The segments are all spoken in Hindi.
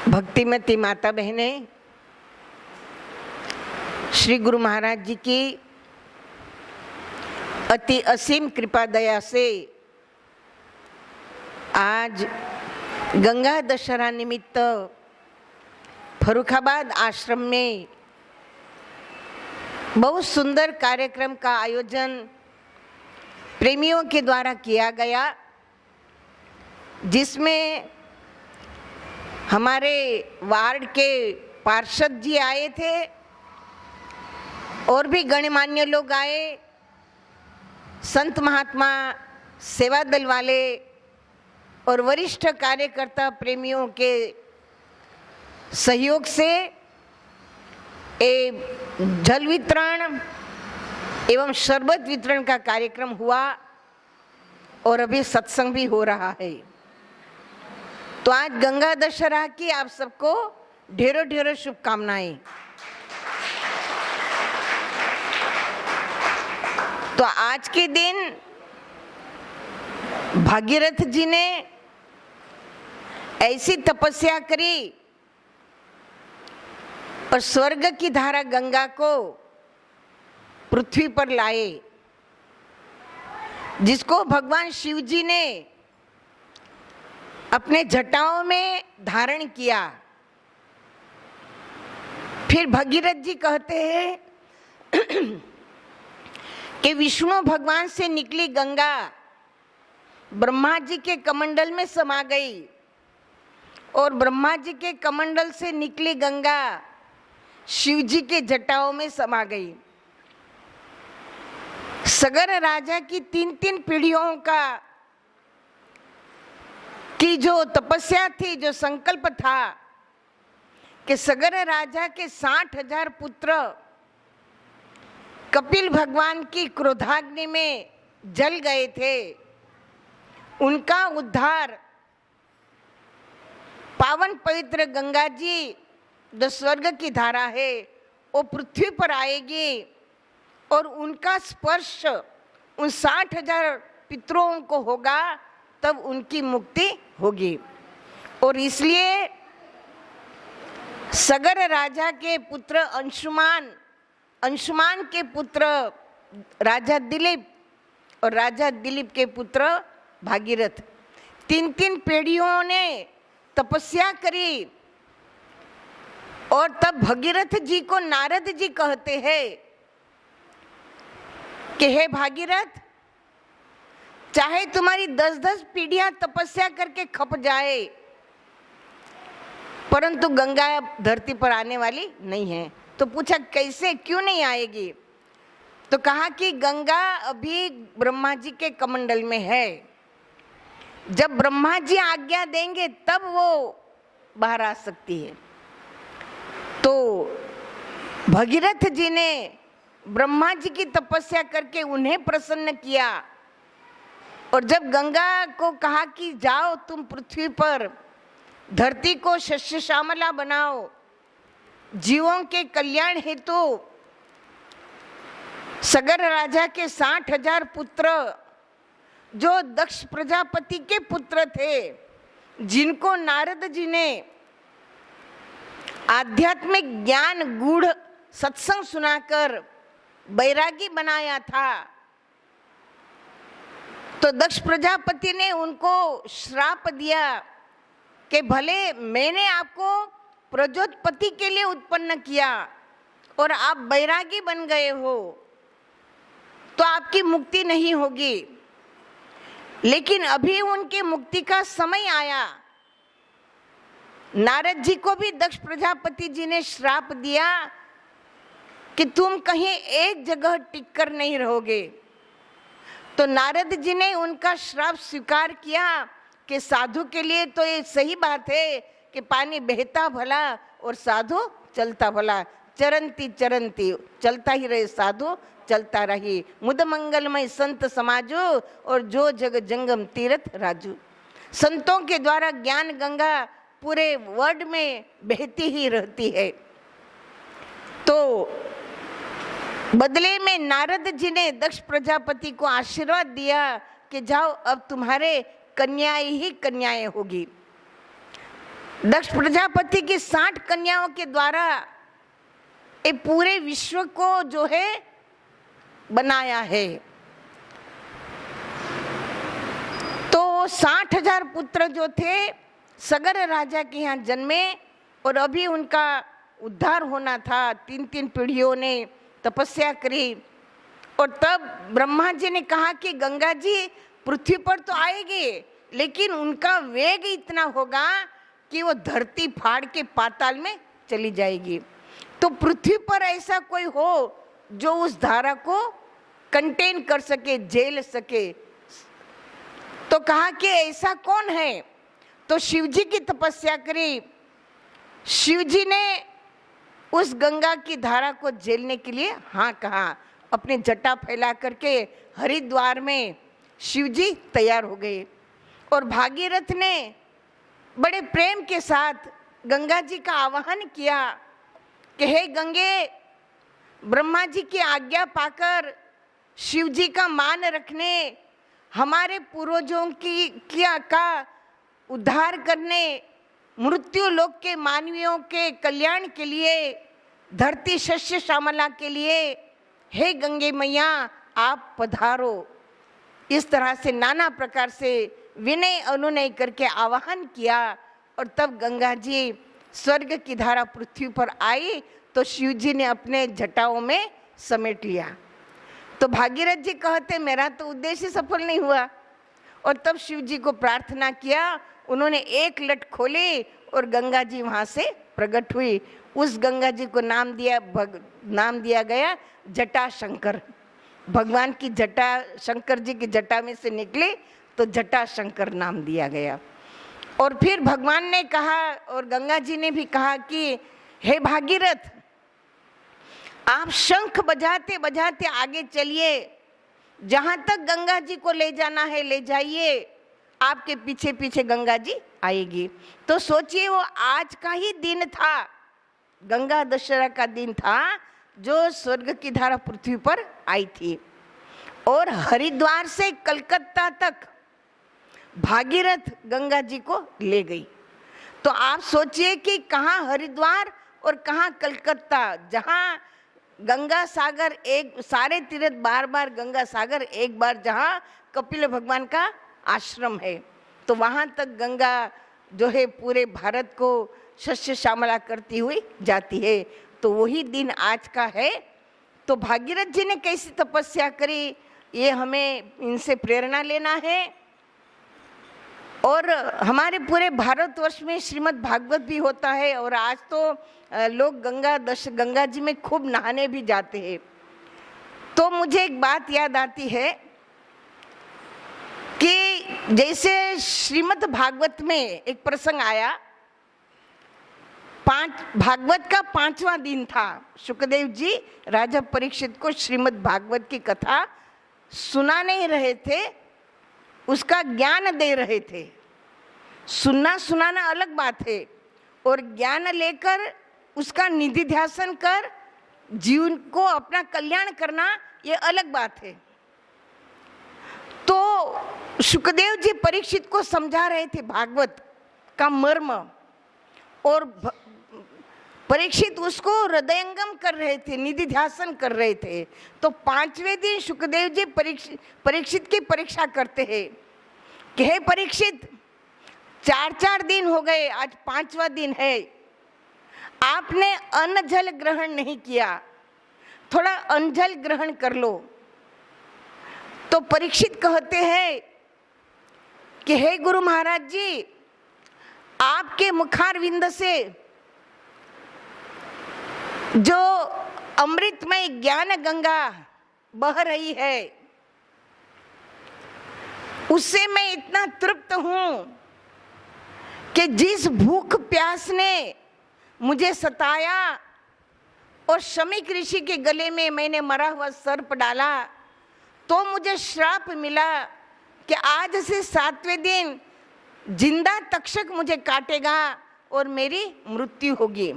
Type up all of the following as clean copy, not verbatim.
भक्तिमती माता बहने, श्री गुरु महाराज जी की अति असीम कृपा दया से आज गंगा दशहरा निमित्त फर्रुखाबाद आश्रम में बहुत सुंदर कार्यक्रम का आयोजन प्रेमियों के द्वारा किया गया, जिसमें हमारे वार्ड के पार्षद जी आए थे और भी गणमान्य लोग आए, संत महात्मा, सेवा दल वाले और वरिष्ठ कार्यकर्ता प्रेमियों के सहयोग से जल वितरण एवं शरबत वितरण का कार्यक्रम हुआ और अभी सत्संग भी हो रहा है। तो आज गंगा दशहरा की आप सबको ढेरों ढेरों शुभकामनाएं। तो आज के दिन भागीरथ जी ने ऐसी तपस्या करी और स्वर्ग की धारा गंगा को पृथ्वी पर लाए, जिसको भगवान शिव जी ने अपने जटाओं में धारण किया। फिर भगीरथ जी कहते हैं कि विष्णु भगवान से निकली गंगा ब्रह्मा जी के कमंडल में समा गई और ब्रह्मा जी के कमंडल से निकली गंगा शिव जी के जटाओं में समा गई। सगर राजा की तीन तीन पीढ़ियों की जो तपस्या थी, जो संकल्प था कि सगर राजा के 60,000 पुत्र कपिल भगवान की क्रोधाग्नि में जल गए थे, उनका उद्धार पावन पवित्र गंगा जी जो स्वर्ग की धारा है वो पृथ्वी पर आएगी और उनका स्पर्श उन 60,000 पितरों को होगा, तब उनकी मुक्ति होगी। और इसलिए सगर राजा के पुत्र अंशुमान के पुत्र राजा दिलीप और राजा दिलीप के पुत्र भागीरथ, तीन तीन पीढ़ियों ने तपस्या करी और तब भगीरथ जी को नारद जी कहते हैं कि हे भागीरथ, चाहे तुम्हारी 10-10 पीढ़ियां तपस्या करके खप जाए, परंतु गंगा धरती पर आने वाली नहीं है। तो पूछा कैसे, क्यों नहीं आएगी? तो कहा कि गंगा अभी ब्रह्मा जी के कमंडल में है, जब ब्रह्मा जी आज्ञा देंगे तब वो बाहर आ सकती है। तो भगीरथ जी ने ब्रह्मा जी की तपस्या करके उन्हें प्रसन्न किया और जब गंगा को कहा कि जाओ तुम पृथ्वी पर धरती को शस्य श्यामला बनाओ, जीवों के कल्याण हेतु सगर राजा के 60,000 पुत्र जो दक्ष प्रजापति के पुत्र थे, जिनको नारद जी ने आध्यात्मिक ज्ञान गूढ़ सत्संग सुनाकर बैरागी बनाया था, तो दक्ष प्रजापति ने उनको श्राप दिया कि भले मैंने आपको प्रजोत्पत्ति के लिए उत्पन्न किया और आप बैरागी बन गए हो तो आपकी मुक्ति नहीं होगी, लेकिन अभी उनकी मुक्ति का समय आया। नारद जी को भी दक्ष प्रजापति जी ने श्राप दिया कि तुम कहीं एक जगह टिक कर नहीं रहोगे। तो नारद जी ने उनका श्राप स्वीकार किया कि साधु के लिए तो ये सही बात है कि पानी बहता भला और साधु चलता भला, चरंती चरंती, चलता ही रहे साधु, चलता रही मुद मंगलमय संत समाजो और जो जग जंगम तीर्थ राजू। संतों के द्वारा ज्ञान गंगा पूरे वर्ल्ड में बहती ही रहती है। तो बदले में नारद जी ने दक्ष प्रजापति को आशीर्वाद दिया कि जाओ अब तुम्हारे कन्याएं ही कन्याएं होगी। दक्ष प्रजापति की 60 कन्याओं के द्वारा ये पूरे विश्व को जो है बनाया है। तो 60,000 पुत्र जो थे सगर राजा के यहाँ जन्मे और अभी उनका उद्धार होना था। 3-3 पीढ़ियों ने तपस्या करी और तब ब्रह्मा जी ने कहा कि गंगा जी पृथ्वी पर तो आएगी, लेकिन उनका वेग इतना होगा कि वो धरती फाड़ के पाताल में चली जाएगी। तो पृथ्वी पर ऐसा कोई हो जो उस धारा को कंटेन कर सके, झेल सके। तो कहा कि ऐसा कौन है? तो शिव जी की तपस्या करी। शिव जी ने उस गंगा की धारा को झेलने के लिए हाँ कहा। अपने जटा फैला करके हरिद्वार में शिव जी तैयार हो गए और भागीरथ ने बड़े प्रेम के साथ गंगा जी का आवाहन किया कि हे गंगे, ब्रह्मा जी की आज्ञा पाकर शिव जी का मान रखने, हमारे पूर्वजों का उद्धार करने, मृत्यु लोक के मानवियों के कल्याण के लिए, धरती शस्य श्यामला के लिए, हे गंगे मैया आप पधारो। इस तरह से नाना प्रकार से विनय अनुनय करके आवाहन किया और तब गंगा जी स्वर्ग की धारा पृथ्वी पर आई तो शिव जी ने अपने जटाओं में समेट लिया। तो भागीरथ जी कहते मेरा तो उद्देश्य सफल नहीं हुआ। और तब शिव जी को प्रार्थना किया, उन्होंने एक लट खोली और गंगा जी वहाँ से प्रकट हुई। उस गंगा जी को नाम दिया गया जटा शंकर। भगवान की जटा शंकर जी की जटा में से निकले तो जटा शंकर नाम दिया गया। और फिर भगवान ने कहा और गंगा जी ने भी कहा कि हे भागीरथ, आप शंख बजाते बजाते आगे चलिए, जहां तक गंगा जी को ले जाना है ले जाइए, आपके पीछे पीछे गंगा जी आएगी। तो सोचिए वो आज का ही दिन था, गंगा दशहरा का दिन था जो स्वर्ग की धारा पृथ्वी पर आई थी। और हरिद्वार से कलकत्ता तक भागीरथ गंगा जी को ले गई। तो आप सोचिए कि कहाँ हरिद्वार और कहाँ कलकत्ता, जहाँ गंगा सागर एक सारे तीर्थ बार बार गंगा सागर एक बार जहाँ कपिल भगवान का आश्रम है, तो वहाँ तक गंगा जो है पूरे भारत को शस्य श्यामला करती हुई जाती है। तो वही दिन आज का है। तो भागीरथ जी ने कैसी तपस्या करी, ये हमें इनसे प्रेरणा लेना है। और हमारे पूरे भारतवर्ष में श्रीमद् भागवत भी होता है और आज तो लोग गंगा जी में खूब नहाने भी जाते हैं। तो मुझे एक बात याद आती है कि जैसे श्रीमद् भागवत में एक प्रसंग आया, भागवत का 5वां दिन था। शुकदेव जी राजा परीक्षित को श्रीमद् भागवत की कथा सुना नहीं रहे थे, उसका ज्ञान दे रहे थे। सुनना सुनाना अलग बात है और ज्ञान लेकर उसका निधिध्यासन कर जीवन को अपना कल्याण करना ये अलग बात है। तो शुकदेव जी परीक्षित को समझा रहे थे भागवत का मर्म और परीक्षित उसको हृदयंगम कर रहे थे, निधिध्यासन कर रहे थे। तो 5वें दिन शुकदेव जी परीक्षित की परीक्षा करते हैं कि हे परीक्षित, 4 दिन हो गए, आज 5वां दिन है, आपने अन्न जल ग्रहण नहीं किया, थोड़ा अन्न जल ग्रहण कर लो। तो परीक्षित कहते हैं कि हे गुरु महाराज जी, आपके मुखारविंद से जो अमृतमय ज्ञान गंगा बह रही है उससे मैं इतना तृप्त हूं कि जिस भूख प्यास ने मुझे सताया और शमीक ऋषि के गले में मैंने मरा हुआ सर्प डाला तो मुझे श्राप मिला कि आज से 7वें दिन जिंदा तक्षक मुझे काटेगा और मेरी मृत्यु होगी।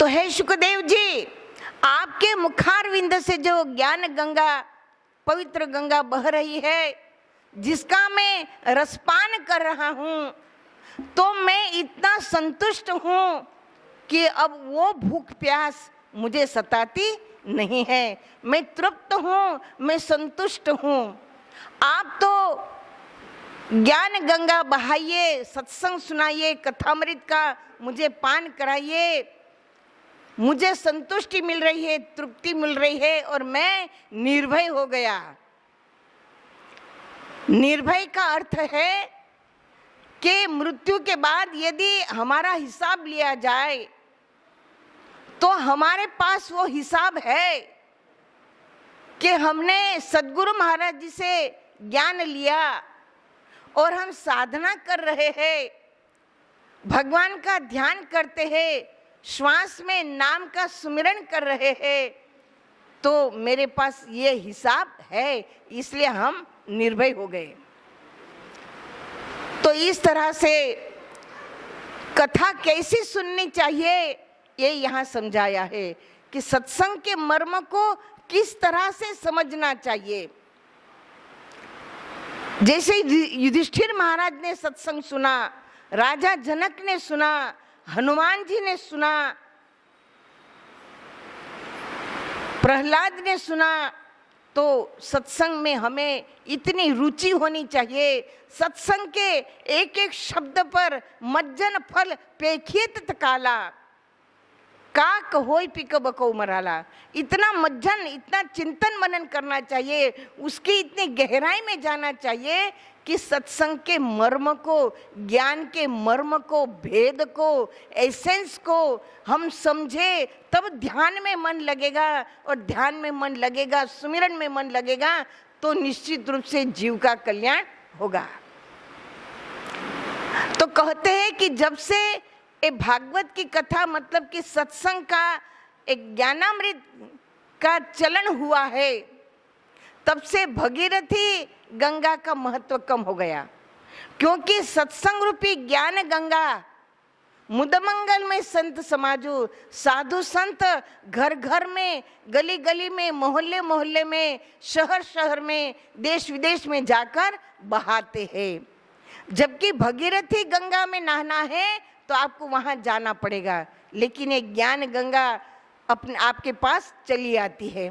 तो हे शुकदेव जी, आपके मुखारविंद से जो ज्ञान गंगा, पवित्र गंगा बह रही है, जिसका मैं रसपान कर रहा हूँ, तो मैं इतना संतुष्ट हूँ कि अब वो भूख प्यास मुझे सताती नहीं है। मैं तृप्त हूँ, मैं संतुष्ट हूँ। आप तो ज्ञान गंगा बहाइए, सत्संग सुनाइए, कथामृत का मुझे पान कराइए, मुझे संतुष्टि मिल रही है, तृप्ति मिल रही है और मैं निर्भय हो गया। निर्भय का अर्थ है कि मृत्यु के बाद यदि हमारा हिसाब लिया जाए तो हमारे पास वो हिसाब है कि हमने सद्गुरु महाराज जी से ज्ञान लिया और हम साधना कर रहे हैं, भगवान का ध्यान करते हैं, श्वास में नाम का सुमिरन कर रहे हैं, तो मेरे पास ये हिसाब है, इसलिए हम निर्भय हो गए। तो इस तरह से कथा कैसी सुननी चाहिए ये यहाँ समझाया है कि सत्संग के मर्म को किस तरह से समझना चाहिए। जैसे युधिष्ठिर महाराज ने सत्संग सुना, राजा जनक ने सुना, हनुमान जी ने सुना, प्रहलाद ने सुना, तो सत्संग में हमें इतनी रुचि होनी चाहिए। सत्संग के एक एक शब्द पर मज्जन फल पेखियत काला, काक होय पिक बको मराला, इतना मज्जन, इतना चिंतन मनन करना चाहिए, उसकी इतनी गहराई में जाना चाहिए कि सत्संग के मर्म को, ज्ञान के मर्म को, भेद को, एसेंस को हम समझे, तब ध्यान में मन लगेगा, और ध्यान में मन लगेगा, सुमिरन में मन लगेगा, तो निश्चित रूप से जीव का कल्याण होगा। तो कहते हैं कि जब से ये भागवत की कथा मतलब कि सत्संग का एक ज्ञानामृत का चलन हुआ है, तब से भगीरथी गंगा का महत्व कम हो गया, क्योंकि सत्संग रूपी ज्ञान गंगा मुदमंगल में संत समाजो, साधु संत घर घर में, गली गली में, मोहल्ले मोहल्ले में, शहर शहर में, देश विदेश में जाकर बहाते हैं। जबकि भगीरथी गंगा में नहाना है तो आपको वहां जाना पड़ेगा, लेकिन ये ज्ञान गंगा अपने आपके पास चली आती है।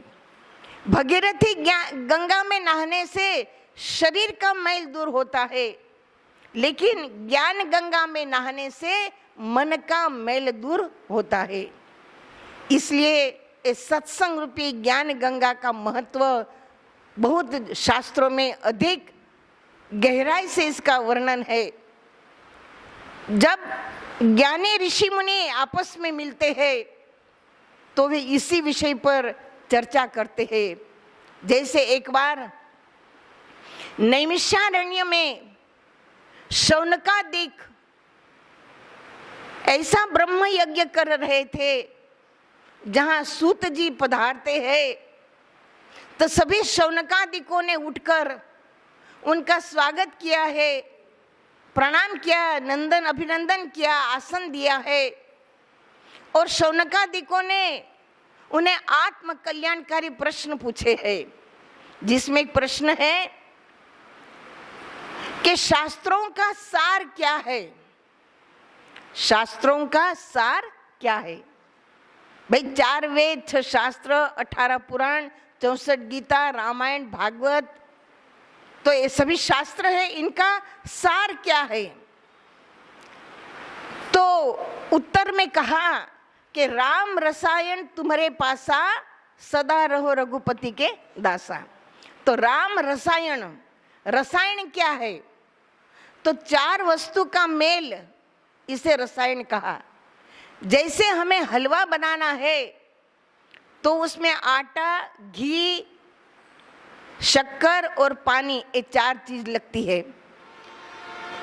भगीरथी गंगा में नहाने से शरीर का मैल दूर होता है, लेकिन ज्ञान गंगा में नहाने से मन का मैल दूर होता है। इसलिए इस सत्संग रूपी ज्ञान गंगा का महत्व बहुत शास्त्रों में अधिक गहराई से इसका वर्णन है। जब ज्ञानी ऋषि मुनि आपस में मिलते हैं तो वे इसी विषय पर चर्चा करते हैं। जैसे एक बार नैमिषारण्य में शौनकादिक ऐसा ब्रह्म यज्ञ कर रहे थे जहां सूत जी पधारते हैं, तो सभी शौनकादिकों ने उठकर उनका स्वागत किया है, प्रणाम किया, नंदन अभिनंदन किया, आसन दिया है। और शौनकादिकों ने उन्हें आत्म कल्याणकारी प्रश्न पूछे हैं, जिसमें एक प्रश्न है कि शास्त्रों का सार क्या है। शास्त्रों का सार क्या है? भाई 4 वेद, 6 शास्त्र, 18 पुराण, 64 गीता, रामायण, भागवत, तो ये सभी शास्त्र है, इनका सार क्या है? तो उत्तर में कहा कि राम रसायन तुम्हारे पासा, सदा रहो रघुपति के दासा। तो राम रसायन, रसायन क्या है? तो 4 वस्तु का मेल, इसे रसायन कहा। जैसे हमें हलवा बनाना है तो उसमें आटा, घी, शक्कर और पानी, ये 4 चीज लगती है।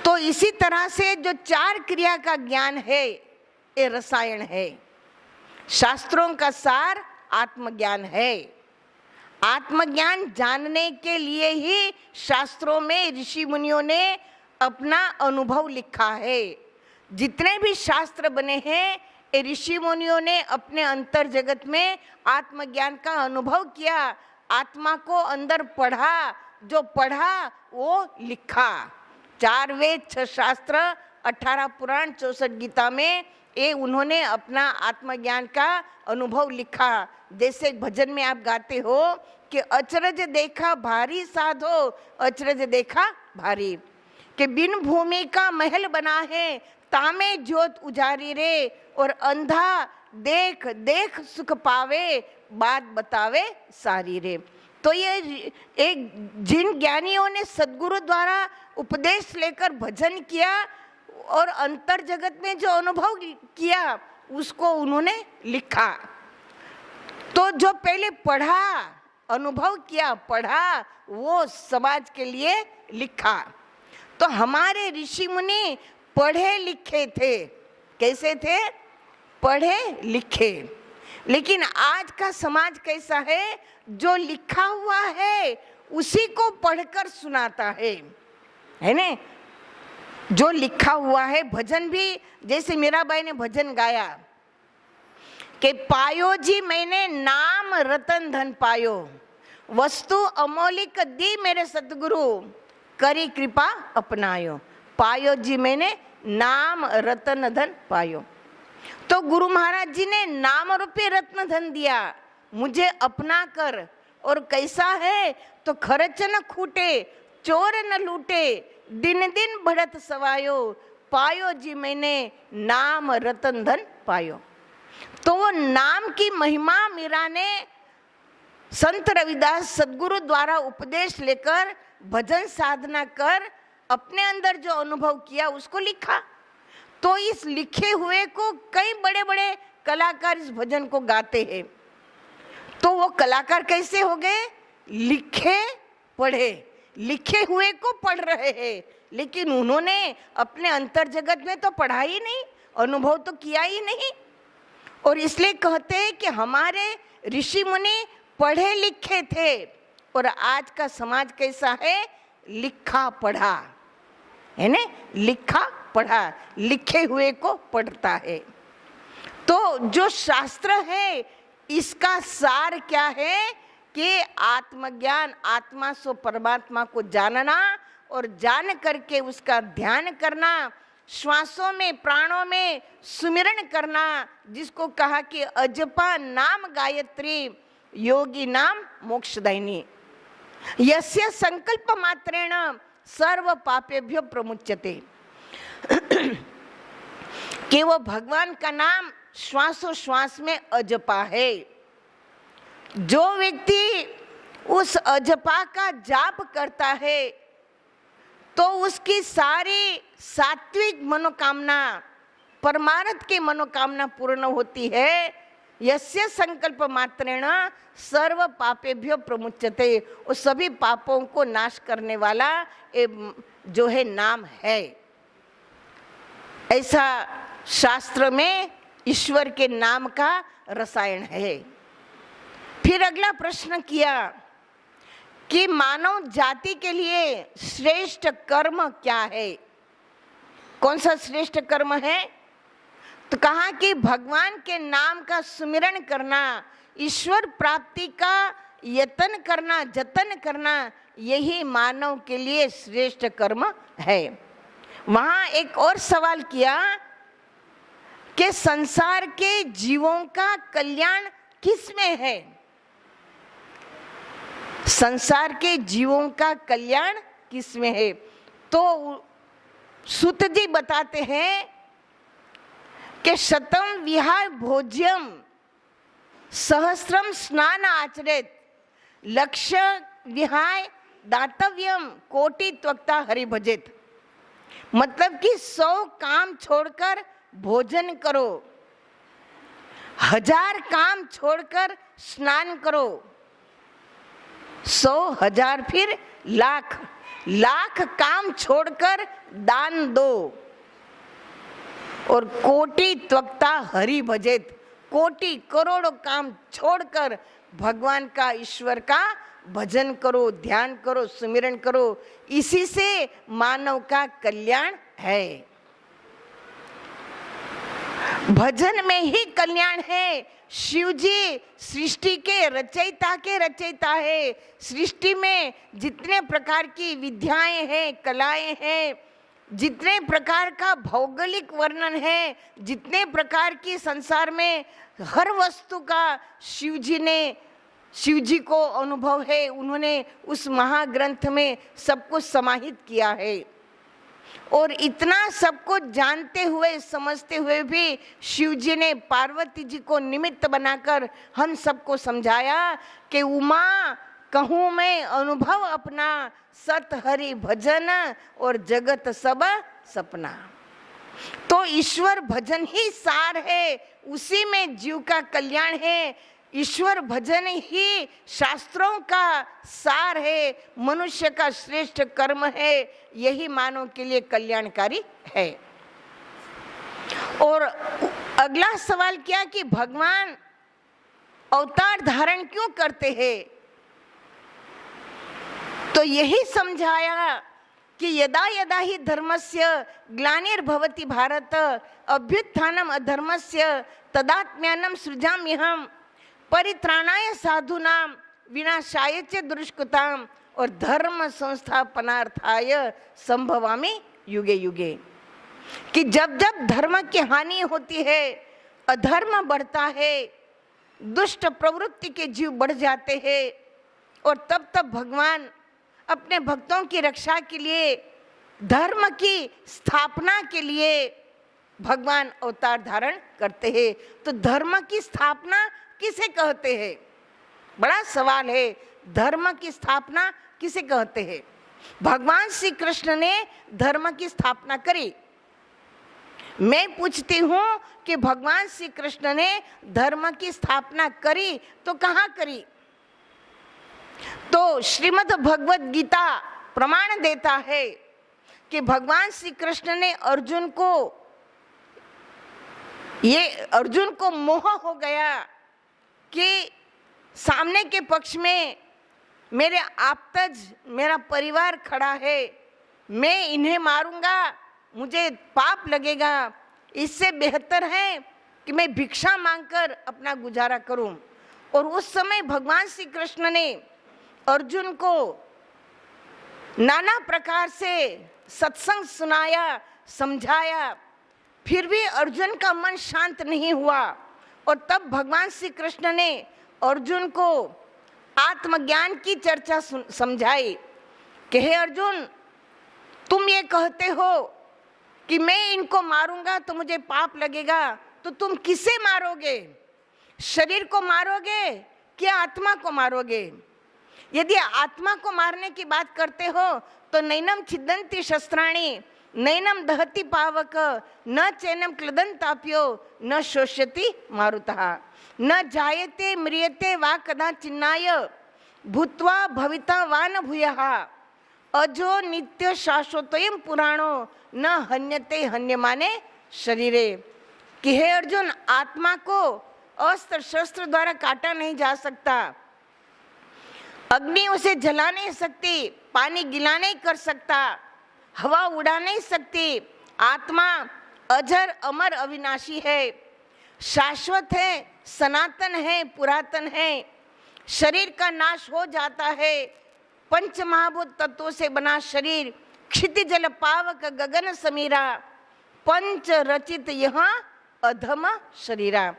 तो इसी तरह से जो 4 क्रिया का ज्ञान है ये रसायन है। शास्त्रों का सार आत्मज्ञान है। आत्मज्ञान जानने के लिए ही शास्त्रों में ऋषि मुनियों ने अपना अनुभव लिखा है। जितने भी शास्त्र बने हैं ये ऋषि मुनियों ने अपने अंतर जगत में आत्मज्ञान का अनुभव किया, आत्मा को अंदर पढ़ा, जो पढ़ा वो लिखा। 4 वेद, 6 शास्त्र, 18 पुराण 64 गीता में ये उन्होंने अपना आत्मज्ञान का अनुभव लिखा। जैसे भजन में आप गाते हो कि अचरज देखा भारी साधो, अचरज देखा भारी, कि बिन भूमि का महल बना है तामे ज्योत उजारी रे, और अंधा देख देख सुख पावे बात बतावे सारी रे। तो ये एक जिन ज्ञानियों ने सदगुरु द्वारा उपदेश लेकर भजन किया और अंतर जगत में जो अनुभव किया उसको उन्होंने लिखा। तो जो पहले पढ़ा, अनुभव किया, पढ़ा, वो समाज के लिए लिखा। तो हमारे ऋषि मुनि पढ़े लिखे थे। कैसे थे? पढ़े लिखे। लेकिन आज का समाज कैसा है? जो लिखा हुआ है उसी को पढ़कर सुनाता है ना? जो लिखा हुआ है, भजन भी जैसे मीराबाई ने भजन गाया कि पायो जी मैंने नाम रतन धन पायो, वस्तु अमौलिक दी मेरे सतगुरु, करी कृपा अपनायो। पायो जी मैंने नाम रतन धन पायो। तो गुरु महाराज जी ने नाम रूपी रत्न धन दिया मुझे अपना कर। और कैसा है? तो खर्च न खूटे, चोर न लूटे, दिन दिन बढ़त सवायो, पायो जी मैंने नाम रतन धन पायो। तो वो नाम की महिमा मीरा ने संत रविदास सदगुरु द्वारा उपदेश लेकर भजन साधना कर अपने अंदर जो अनुभव किया उसको लिखा। तो इस लिखे हुए को कई बड़े बड़े कलाकार इस भजन को गाते हैं। तो वो कलाकार कैसे हो गए? लिखे पढ़े, लिखे हुए को पढ़ रहे हैं, लेकिन उन्होंने अपने अंतर जगत में तो पढ़ा ही नहीं, अनुभव तो किया ही नहीं। और इसलिए कहते हैं कि हमारे ऋषि मुनि पढ़े लिखे थे। और आज का समाज कैसा है? लिखा पढ़ा, है ना? लिखा पढ़ा, लिखे हुए को पढ़ता है। तो जो शास्त्र है इसका सार क्या है? कि आत्मज्ञान, आत्मा सो परमात्मा को जानना और जान करके उसका ध्यान करना, श्वासों में प्राणों में सुमिरन करना, जिसको कहा कि अजपा नाम गायत्री योगी नाम मोक्षदायिनी, यस्य संकल्प मात्रेण सर्व पापेभ्यो प्रमुच्यते। कि वो भगवान का नाम श्वासोश्वास में अजपा है। जो व्यक्ति उस अजपा का जाप करता है तो उसकी सारी सात्विक मनोकामना, परमार्थ की मनोकामना पूर्ण होती है। यस्य संकल्प मात्रेण सर्व पापेभ्यो प्रमुच्यते, वो सभी पापों को नाश करने वाला जो है नाम है। ऐसा शास्त्र में ईश्वर के नाम का रसायन है। फिर अगला प्रश्न किया कि मानव जाति के लिए श्रेष्ठ कर्म क्या है? कौन सा श्रेष्ठ कर्म है? तो कहा कि भगवान के नाम का सुमिरन करना, ईश्वर प्राप्ति का यत्न करना, जतन करना, यही मानव के लिए श्रेष्ठ कर्म है। वहां एक और सवाल किया कि संसार के जीवों का कल्याण किस में है? संसार के जीवों का कल्याण किस में है? तो सूत जी बताते हैं कि शतम विहाय भोज्यम सहस्रम स्नान आचरित लक्ष्य विहाय दातव्यम कोटि त्वक्ता हरि भजित। मतलब कि 100 काम छोड़कर भोजन करो, 1000 काम छोड़कर स्नान करो, 100 1000 फिर लाख, लाख काम छोड़कर दान दो, और कोटि त्वक्ता हरि भजित, कोटि करोड़ों काम छोड़कर भगवान का, ईश्वर का भजन करो, ध्यान करो, सुमिरन करो। इसी से मानव का कल्याण है। भजन में ही कल्याण है। शिव जी सृष्टि के रचयिता है। सृष्टि में जितने प्रकार की विद्याएं हैं, कलाएं हैं, जितने प्रकार का भौगोलिक वर्णन है, जितने प्रकार की संसार में हर वस्तु का शिव जी को अनुभव है, उन्होंने उस महाग्रंथ में सब कुछ समाहित किया है। और इतना सब कुछ जानते हुए समझते हुए भी शिव जी ने पार्वती जी को निमित्त बनाकर हम सबको समझाया कि उमा कहूँ मैं अनुभव अपना, सत हरि भजन और जगत सब सपना। तो ईश्वर भजन ही सार है, उसी में जीव का कल्याण है। ईश्वर भजन ही शास्त्रों का सार है, मनुष्य का श्रेष्ठ कर्म है, यही मानव के लिए कल्याणकारी है। और अगला सवाल क्या कि भगवान अवतार धारण क्यों करते हैं? तो यही समझाया कि यदा यदा ही धर्मस्य ग्लानिर्भवति भारत अभ्युत्थानम अधर्मस्य तदात्म्यानं सृजाम्यहम् परित्राणाय साधूनां विनाशाय च दुष्कृताम् और धर्म संस्थापनार्थाय संभवामि युगे युगे। कि जब जब धर्म की हानि होती है, अधर्म बढ़ता है, दुष्ट प्रवृत्ति के जीव बढ़ जाते हैं, और तब तब भगवान अपने भक्तों की रक्षा के लिए, धर्म की स्थापना के लिए भगवान अवतार धारण करते हैं। तो धर्म की स्थापना किसे कहते हैं? बड़ा सवाल है। धर्म की स्थापना किसे कहते हैं? भगवान श्री कृष्ण ने धर्म की स्थापना करी। मैं पूछती हूँ कि भगवान श्री कृष्ण ने धर्म की स्थापना करी तो कहाँ करी? तो श्रीमद् भगवत गीता प्रमाण देता है कि भगवान श्री कृष्ण ने अर्जुन को मोह हो गया कि सामने के पक्ष में मेरे आप्तज, मेरा परिवार खड़ा है, मैं इन्हें मारूंगा, मुझे पाप लगेगा, इससे बेहतर है कि मैं भिक्षा मांगकर अपना गुजारा करूं। और उस समय भगवान श्री कृष्ण ने अर्जुन को नाना प्रकार से सत्संग सुनाया, समझाया, फिर भी अर्जुन का मन शांत नहीं हुआ। और तब भगवान श्री कृष्ण ने अर्जुन को आत्मज्ञान की चर्चा समझाई कि हे अर्जुन, तुम ये कहते हो कि मैं इनको मारूंगा तो मुझे पाप लगेगा, तो तुम किसे मारोगे? शरीर को मारोगे कि आत्मा को मारोगे? यदि आत्मा को मारने की बात करते हो तो नैनम छिदन्ति शस्त्राणि नैनम दहति पावक न चैनम क्लदन्ताप्यो न शोष्यति मारुतः न जायते म्रियते वा कदाचिन्नाय भूत्वा भविता वा न भूयः अजो नित्य शाश्वतोयम पुराणो न हन्यते हन्यमाने शरीरे। कि हे अर्जुन, आत्मा को अस्त्र शस्त्र द्वारा काटा नहीं जा सकता, अग्नि उसे जला नहीं सकती, पानी गिला नहीं कर सकता, हवा उड़ा नहीं सकती। आत्मा अजर अमर अविनाशी है, शाश्वत है, सनातन है, पुरातन है। शरीर का नाश हो जाता है। पंच महाभूत तत्वों से बना शरीर, क्षितिजल पावक गगन समीरा, पंच रचित यह अधम शरीरा।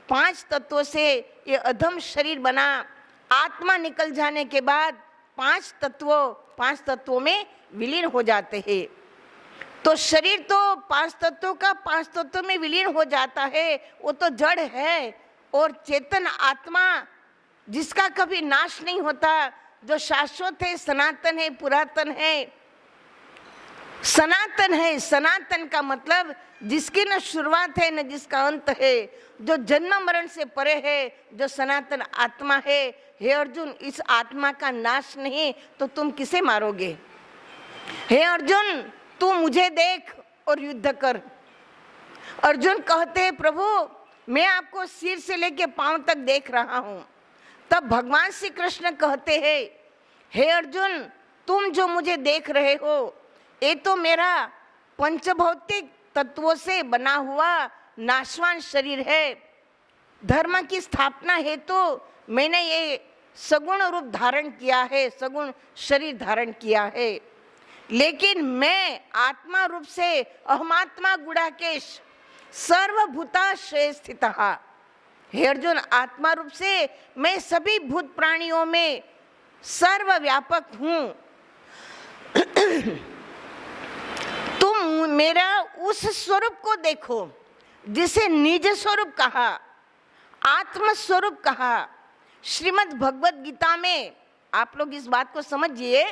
5 तत्वों से ये अधम शरीर बना। आत्मा निकल जाने के बाद 5 तत्वों में विलीन हो जाते हैं। तो शरीर तो 5 तत्वों का 5 तत्वों में विलीन हो जाता है, वो तो जड़ है। और चेतन आत्मा जिसका कभी नाश नहीं होता, जो शाश्वत है, सनातन है, पुरातन है। सनातन है, सनातन का मतलब जिसकी न शुरुआत है न जिसका अंत है, जो जन्म मरण से परे है, जो सनातन आत्मा है। हे अर्जुन, इस आत्मा का नाश नहीं तो तुम किसे मारोगे? हे अर्जुन, तू मुझे देख और युद्ध कर। अर्जुन कहते हैं, प्रभु मैं आपको सिर से लेके पांव तक देख रहा हूं। तब भगवान श्री कृष्ण कहते हैं, हे अर्जुन, तुम जो मुझे देख रहे हो ये तो मेरा पंचभौतिक तत्वों से बना हुआ नाशवान शरीर है। धर्म की स्थापना हेतु तो मैंने ये सगुण रूप धारण किया है, सगुण शरीर धारण किया है। लेकिन मैं आत्मा रूप से अहमात्मा गुणाकेश सर्वभूताश्रय स्थितः। हे अर्जुन, आत्मा रूप से मैं सभी भूत प्राणियों में सर्वव्यापक हूं। तुम मेरा उस स्वरूप को देखो जिसे निज स्वरूप कहा, आत्म स्वरूप कहा। श्रीमद् भगवत गीता में आप लोग इस बात को समझिए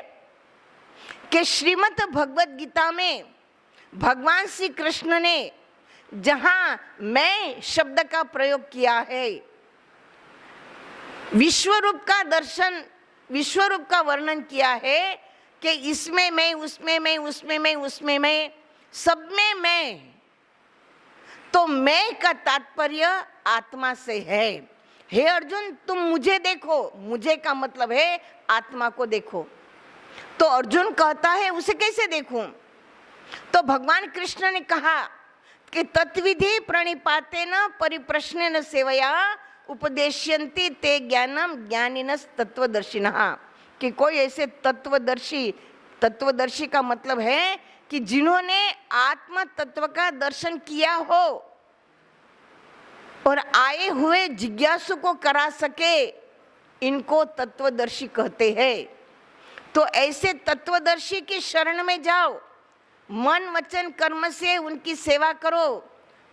कि श्रीमद् भगवत गीता में भगवान श्री कृष्ण ने जहां मैं शब्द का प्रयोग किया है, विश्वरूप का दर्शन, विश्वरूप का वर्णन किया है कि इसमें मैं, उसमें मैं, उसमें मैं, उसमें मैं, सब में मैं, तो मैं का तात्पर्य आत्मा से है। हे अर्जुन, तुम मुझे देखो, मुझे का मतलब है आत्मा को देखो। तो अर्जुन कहता है उसे कैसे देखूं? तो भगवान कृष्ण ने कहा कि तत्विधि प्रणिपातेन परिप्रश्नेन सेवया उपदेश्यन्ति ते ज्ञानम ज्ञानिनस् तत्वदर्शिनः। कि कोई ऐसे तत्वदर्शी, तत्वदर्शी का मतलब है कि जिन्होंने आत्म तत्व का दर्शन किया हो और आए हुए जिज्ञासु को करा सके, इनको तत्वदर्शी कहते हैं। तो ऐसे तत्वदर्शी की शरण में जाओ, मन वचन कर्म से उनकी सेवा करो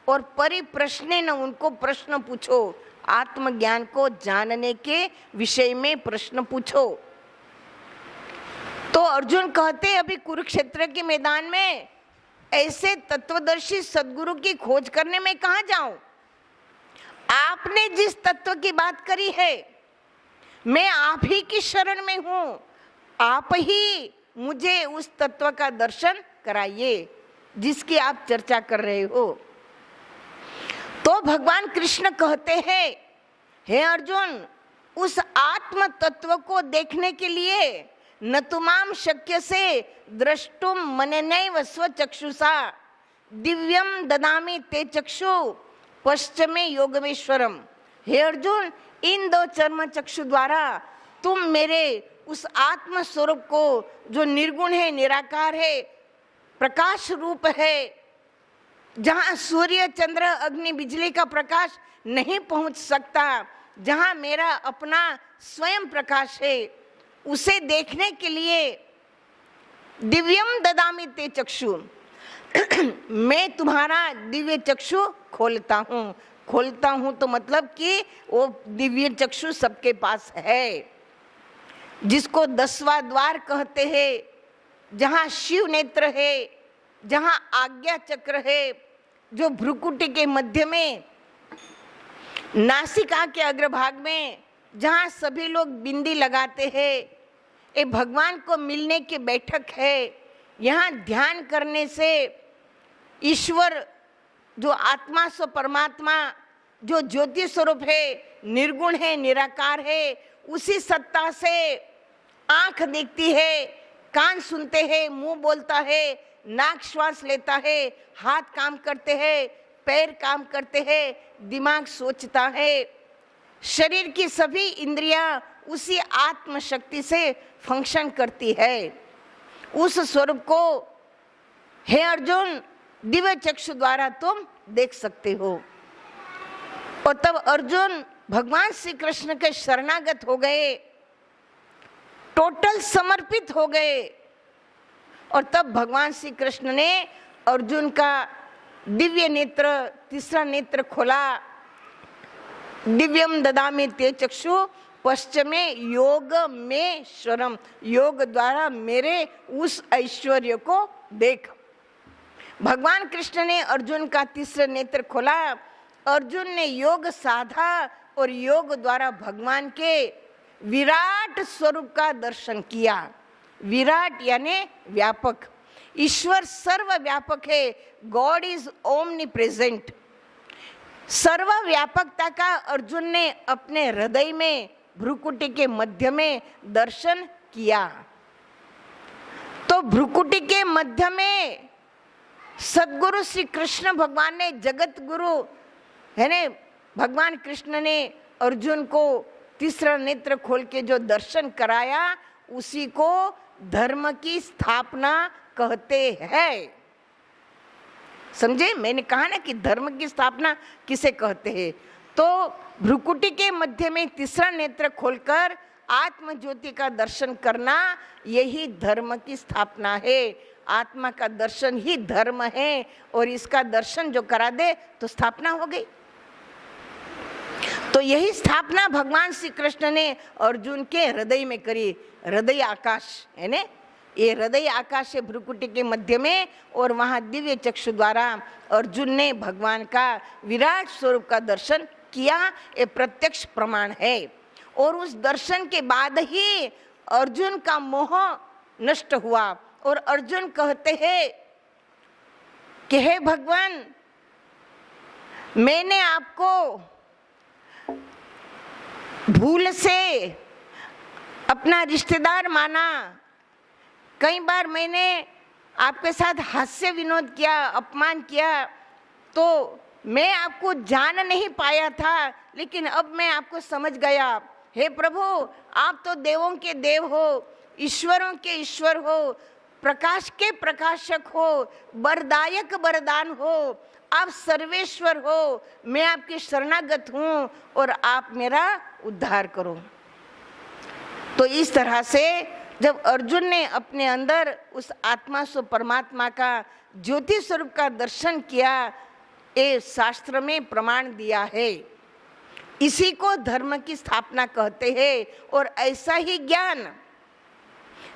और परिप्रश्ने न उनको प्रश्न पूछो, आत्मज्ञान को जानने के विषय में प्रश्न पूछो। तो अर्जुन कहते अभी कुरुक्षेत्र के मैदान में ऐसे तत्वदर्शी सद्गुरु की खोज करने में कहाँ जाऊं? आपने जिस तत्व की बात करी है, मैं आप ही की शरण में हूं, आप ही मुझे उस तत्व का दर्शन कराइए जिसकी आप चर्चा कर रहे हो। तो भगवान कृष्ण कहते हैं, हे अर्जुन, उस आत्म तत्व को देखने के लिए न तुमाम शक्य से द्रष्टुम मननैव स्वचक्षुषा दिव्यम ददामि ते चक्षु पश्चिमे योगमेश्वरम। हे अर्जुन, इन दो चर्म चक्षु द्वारा तुम मेरे उस आत्म स्वरूप को, जो निर्गुण है, निराकार है, प्रकाश रूप है, जहाँ सूर्य चंद्र अग्नि बिजली का प्रकाश नहीं पहुंच सकता, जहाँ मेरा अपना स्वयं प्रकाश है, उसे देखने के लिए दिव्यम ददामि ते चक्षु मैं तुम्हारा दिव्य चक्षु खोलता हूँ। खोलता हूँ तो मतलब कि वो दिव्य चक्षु सबके पास है, जिसको 10वां द्वार कहते हैं, जहाँ शिव नेत्र है, जहाँ आज्ञा चक्र है, जो भ्रुकुटी के मध्य में, नासिका के अग्रभाग में, जहाँ सभी लोग बिंदी लगाते हैं, ये भगवान को मिलने की बैठक है। यहाँ ध्यान करने से ईश्वर, जो आत्मा स्व परमात्मा, जो ज्योति स्वरूप है, निर्गुण है, निराकार है, उसी सत्ता से आंख देखती है, कान सुनते हैं, मुंह बोलता है, नाक श्वास लेता है, हाथ काम करते हैं, पैर काम करते हैं, दिमाग सोचता है, शरीर की सभी इंद्रियां उसी आत्म शक्ति से फंक्शन करती है। उस स्वरूप को हे अर्जुन दिव्य चक्षु द्वारा तुम देख सकते हो। और तब अर्जुन भगवान श्री कृष्ण के शरणागत हो गए, टोटल समर्पित हो गए। और तब भगवान श्री कृष्ण ने अर्जुन का दिव्य नेत्र, तीसरा नेत्र खोला। दिव्यम ददामि ते चक्षु पश्चिमे योग में श्वरम, योग द्वारा मेरे उस ऐश्वर्य को देख। भगवान कृष्ण ने अर्जुन का तीसरा नेत्र खोला। अर्जुन ने योग साधा और योग द्वारा भगवान के विराट स्वरूप का दर्शन किया। विराट यानी व्यापक, ईश्वर सर्वव्यापक है। God is omnipresent. सर्वव्यापकता का अर्जुन ने अपने हृदय में, भ्रुकुटी के मध्य में दर्शन किया। तो भ्रुकुटी के मध्य में सद्गुरु श्री कृष्ण भगवान ने, जगत गुरु है ने, भगवान कृष्ण ने अर्जुन को तीसरा नेत्र खोल के जो दर्शन कराया, उसी को धर्म की स्थापना कहते हैं। समझे? मैंने कहा ना कि धर्म की स्थापना किसे कहते हैं। तो भ्रुकुटी के मध्य में तीसरा नेत्र खोलकर आत्म ज्योति का दर्शन करना, यही धर्म की स्थापना है। आत्मा का दर्शन ही धर्म है, और इसका दर्शन जो करा दे तो स्थापना हो गई। तो यही स्थापना भगवान श्री कृष्ण ने अर्जुन के हृदय में करी। हृदय आकाश है ना, ये हृदय आकाश है भ्रुकुटी के मध्य में, और वहां दिव्य चक्षु द्वारा अर्जुन ने भगवान का विराट स्वरूप का दर्शन किया। ये प्रत्यक्ष प्रमाण है। और उस दर्शन के बाद ही अर्जुन का मोह नष्ट हुआ, और अर्जुन कहते हैं कि हे भगवान, मैंने आपको भूल से अपना रिश्तेदार माना। कई बार मैंने आपके साथ हास्य विनोद किया, अपमान किया, तो मैं आपको जान नहीं पाया था, लेकिन अब मैं आपको समझ गया। हे प्रभु, आप तो देवों के देव हो, ईश्वरों के ईश्वर हो, प्रकाश के प्रकाशक हो, वरदायक वरदान हो, आप सर्वेश्वर हो। मैं आपकी शरणागत हूँ और आप मेरा उद्धार करो। तो इस तरह से जब अर्जुन ने अपने अंदर उस आत्मा सो परमात्मा का ज्योति स्वरूप का दर्शन किया, ये शास्त्र में प्रमाण दिया है। इसी को धर्म की स्थापना कहते हैं। और ऐसा ही ज्ञान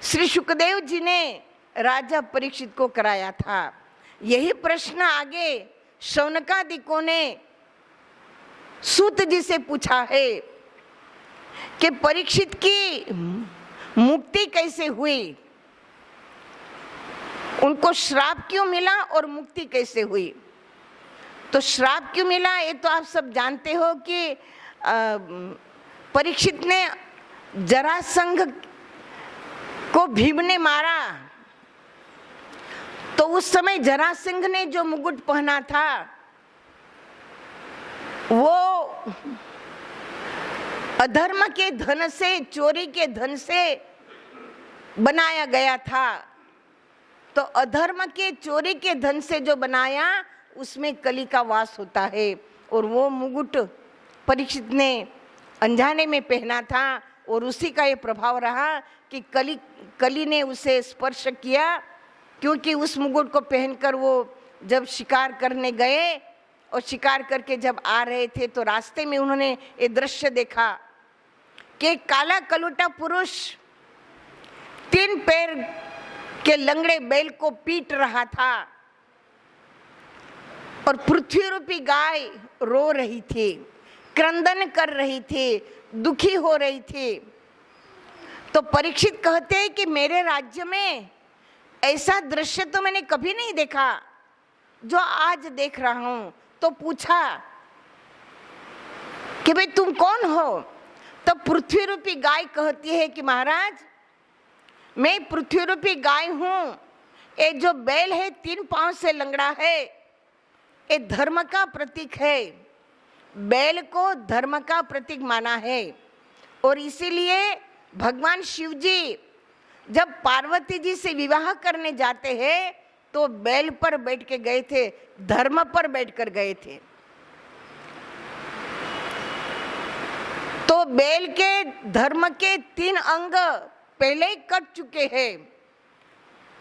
श्री सुखदेव जी ने राजा परीक्षित को कराया था। यही प्रश्न आगे शौनकादिकों ने सूत जी से पूछा है कि परीक्षित की मुक्ति कैसे हुई, उनको श्राप क्यों मिला और मुक्ति कैसे हुई। तो श्राप क्यों मिला ये तो आप सब जानते हो कि परीक्षित ने जरासंध को भीम ने मारा, तो उस समय जरासंध ने जो मुकुट पहना था वो अधर्म के धन से, चोरी के धन से बनाया गया था। तो अधर्म के चोरी के धन से जो बनाया उसमें कली का वास होता है। और वो मुकुट परीक्षित ने अनजाने में पहना था, और उसी का ये प्रभाव रहा कि कली ने उसे स्पर्श किया। क्योंकि उस मुकुट को पहनकर वो जब शिकार करने गए और शिकार करके जब आ रहे थे, तो रास्ते में उन्होंने ये दृश्य देखा कि काला कलूटा पुरुष 3 पैर के लंगड़े बैल को पीट रहा था, और पृथ्वी रूपी गाय रो रही थी, क्रंदन कर रही थी, दुखी हो रही थी। तो परीक्षित कहते हैं कि मेरे राज्य में ऐसा दृश्य तो मैंने कभी नहीं देखा जो आज देख रहा हूं। तो पूछा कि भाई तुम कौन हो। तो पृथ्वी रूपी गाय कहती है कि महाराज, मैं पृथ्वी रूपी गाय हूं। ये जो बैल है 3 पांव से लंगड़ा है, ये धर्म का प्रतीक है। बैल को धर्म का प्रतीक माना है। और इसीलिए भगवान शिव जी जब पार्वती जी से विवाह करने जाते हैं तो बैल पर बैठ के गए थे, धर्म पर बैठकर गए थे। तो बैल के धर्म के 3 अंग पहले ही कट चुके हैं।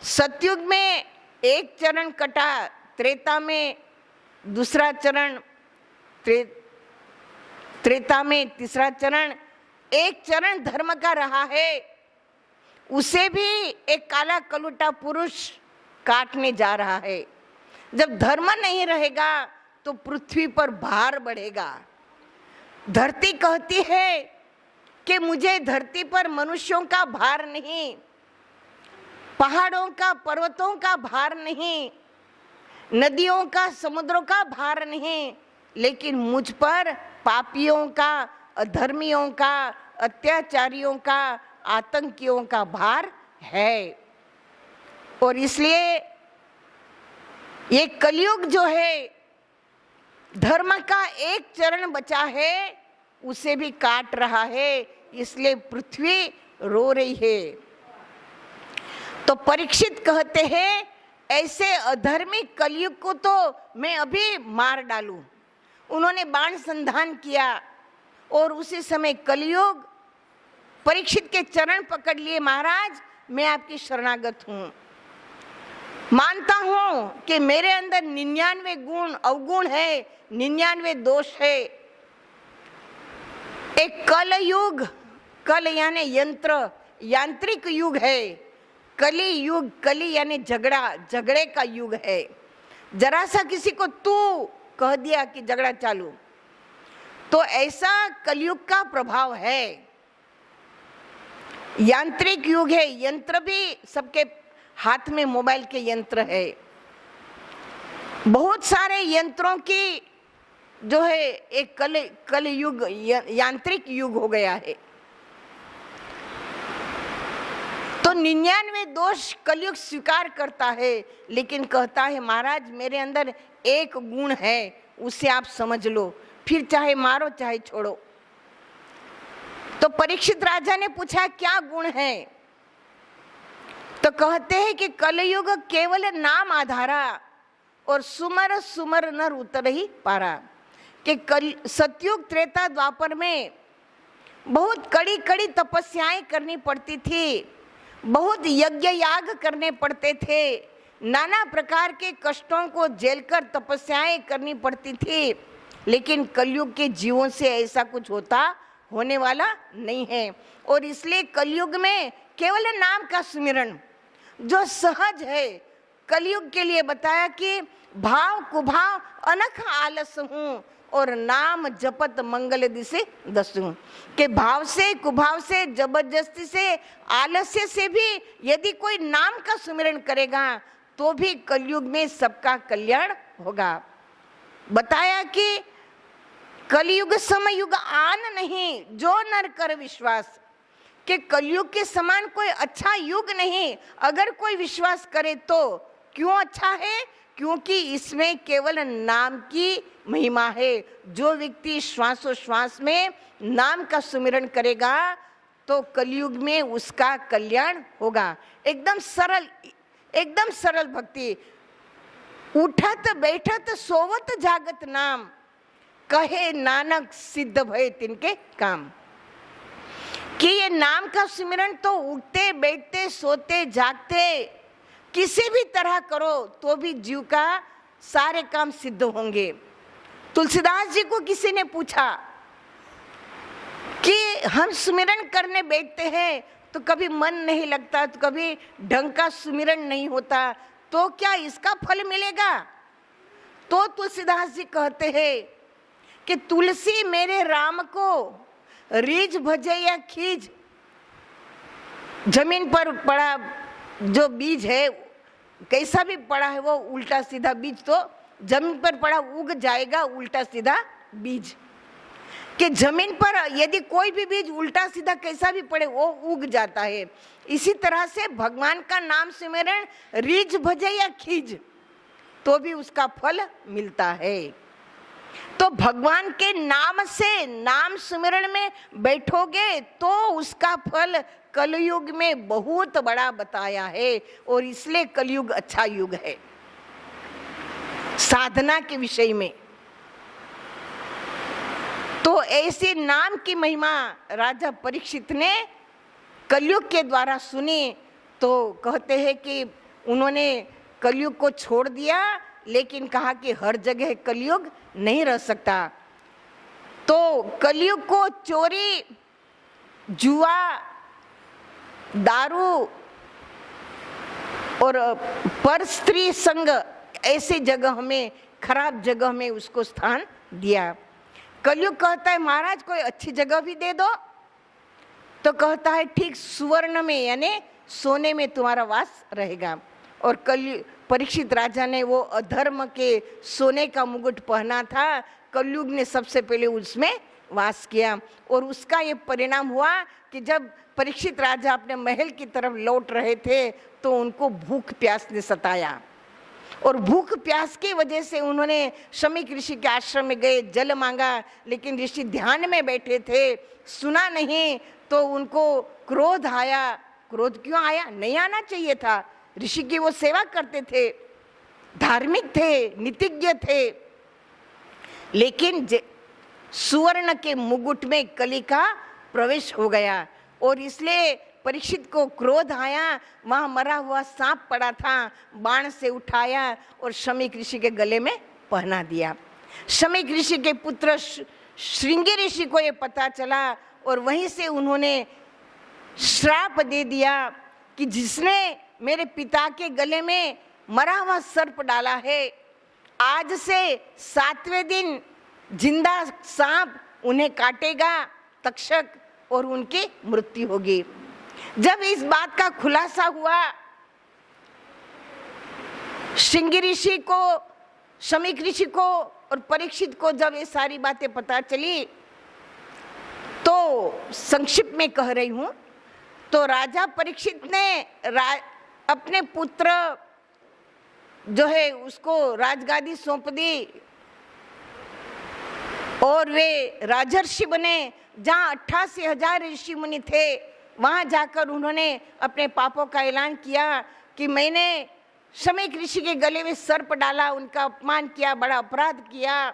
सतयुग में एक चरण कटा, त्रेता में दूसरा चरण, त्रेता में तीसरा चरण, एक चरण धर्म का रहा है। उसे भी एक काला कलूटा पुरुष काटने जा रहा है। जब धर्म नहीं रहेगा तो पृथ्वी पर भार बढ़ेगा। धरती कहती है कि मुझे धरती पर मनुष्यों का भार नहीं, पहाड़ों का, पर्वतों का भार नहीं, नदियों का, समुद्रों का भार नहीं, लेकिन मुझ पर पापियों का, अधर्मियों का, अत्याचारियों का, आतंकियों का भार है। और इसलिए ये कलयुग जो है, धर्म का एक चरण बचा है, उसे भी काट रहा है। इसलिए पृथ्वी रो रही है। तो परीक्षित कहते हैं ऐसे अधर्मी कलयुग को तो मैं अभी मार डालूं। उन्होंने बाण संधान किया और उसी समय कलयुग परीक्षित के चरण पकड़ लिए, महाराज मैं आपकी शरणागत हूं, मानता हूं कि मेरे अंदर 99 गुण अवगुण है, 99 दोष है। एक कल युग, कल यानी यंत्र, यांत्रिक युग है। कली युग, कली यानी झगड़ा, झगड़े का युग है। जरा सा किसी को तू कह दिया कि झगड़ा चालू, तो ऐसा कलयुग का प्रभाव है। यांत्रिक युग है, यंत्र भी सबके हाथ में मोबाइल के यंत्र है। बहुत सारे यंत्रों की जो है एक कल युग, यांत्रिक युग हो गया है। तो 99 दोष कलयुग स्वीकार करता है, लेकिन कहता है महाराज मेरे अंदर एक गुण है, उसे आप समझ लो, फिर चाहे मारो चाहे छोड़ो। तो परीक्षित राजा ने पूछा क्या गुण है? तो कहते हैं कि कलयुग केवल नाम आधारा और सुमर सुमर नर उतर ही पारा। कि सतयुग त्रेता द्वापर में बहुत कड़ी कड़ी तपस्याएं करनी पड़ती थी, बहुत यज्ञ याग करने पड़ते थे, नाना प्रकार के कष्टों को झेलकर तपस्याएं करनी पड़ती थी, लेकिन कलयुग के जीवों से ऐसा कुछ होने वाला नहीं है। और इसलिए कलयुग में केवल नाम का सुमिरन जो सहज है, कलयुग के लिए बताया कि भाव कुभाव अनख आलस हूँ और नाम जपत मंगल दिसे दसूं। के भाव से कुभाव से जबरदस्ती से आलस्य से भी यदि कोई नाम का सुमिरन करेगा तो भी कलयुग में सबका कल्याण होगा। बताया कि कलयुग समय युग आन नहीं जो नर कर विश्वास। कि कलयुग के समान कोई अच्छा युग नहीं, अगर कोई विश्वास करे तो। क्यों अच्छा है? क्योंकि इसमें केवल नाम की महिमा है। जो व्यक्ति श्वासोश्वास में नाम का सुमिरन करेगा तो कलयुग में उसका कल्याण होगा। एकदम सरल भक्ति। उठत बैठत सोवत जागत नाम, कहे नानक सिद्ध भय तिनके काम। कि ये नाम का सुमिरन तो उठते बैठते सोते जागते किसी भी तरह करो तो भी जीव का सारे काम सिद्ध होंगे। तुलसीदास जी को किसी ने पूछा कि हम सुमिरन करने बैठते हैं तो कभी मन नहीं लगता, तो कभी ढंग का सुमिरन नहीं होता, तो क्या इसका फल मिलेगा? तो तुलसीदास जी कहते हैं कि तुलसी मेरे राम को रीझ भजे या खींच। जमीन पर पड़ा जो बीज है, कैसा भी पड़ा है वो उल्टा सीधा बीज तो जमीन पर पड़ा उग जाएगा, उल्टा सीधा बीज। कि जमीन पर यदि कोई भी बीज उल्टा सीधा कैसा भी पड़े वो उग जाता है। इसी तरह से भगवान का नाम सुमिरन रीझ भजे या खींच तो भी उसका फल मिलता है। तो भगवान के नाम से नाम सुमिरन में बैठोगे तो उसका फल कलयुग में बहुत बड़ा बताया है। और इसलिए कलयुग अच्छा युग है साधना के विषय में। तो ऐसे नाम की महिमा राजा परीक्षित ने कलयुग के द्वारा सुनी। तो कहते हैं कि उन्होंने कलयुग को छोड़ दिया, लेकिन कहा कि हर जगह कलयुग नहीं रह सकता। तो कलयुग को चोरी, जुआ, दारू और पर स्त्री संग ऐसे जगह में, खराब जगह में उसको स्थान दिया। कलयुग कहता है महाराज कोई अच्छी जगह भी दे दो। तो कहता है ठीक सुवर्ण में यानी सोने में तुम्हारा वास रहेगा। और परीक्षित राजा ने वो अधर्म के सोने का मुकुट पहना था, कलयुग ने सबसे पहले उसमें वास किया। और उसका ये परिणाम हुआ कि जब परीक्षित राजा अपने महल की तरफ लौट रहे थे तो उनको भूख प्यास ने सताया। और भूख प्यास की वजह से उन्होंने शमीक ऋषि के आश्रम में गए, जल मांगा, लेकिन ऋषि ध्यान में बैठे थे, सुना नहीं। तो उनको क्रोध आया क्रोध क्यों आया? नहीं आना चाहिए था। ऋषि की वो सेवा करते थे, धार्मिक थे, नीतिज्ञ थे, लेकिन सुवर्ण के मुकुट में कली का प्रवेश हो गया और इसलिए परीक्षित को क्रोध आया। वहां मरा हुआ सांप पड़ा था, बाण से उठाया और शमीक ऋषि के गले में पहना दिया। शमीक ऋषि के पुत्र श्रृंगी ऋषि को ये पता चला और वहीं से उन्होंने श्राप दे दिया कि जिसने मेरे पिता के गले में मरा हुआ सर्प डाला है, आज से 7वें दिन जिंदा सांप उन्हें काटेगा, तक्षक, और उनकी मृत्यु होगी। जब इस बात का खुलासा हुआ श्रृंगी ऋषि को, शमीक ऋषि को और परीक्षित को, जब ये सारी बातें पता चली, तो संक्षिप्त में कह रही हूं, तो राजा परीक्षित ने अपने पुत्र जो है उसको राजगादी सौंप दी और वे राजर्षि बने। जहाँ 88,000 ऋषि मुनि थे, वहां जाकर उन्होंने अपने पापों का ऐलान किया कि मैंने शमीक ऋषि के गले में सर्प डाला, उनका अपमान किया, बड़ा अपराध किया,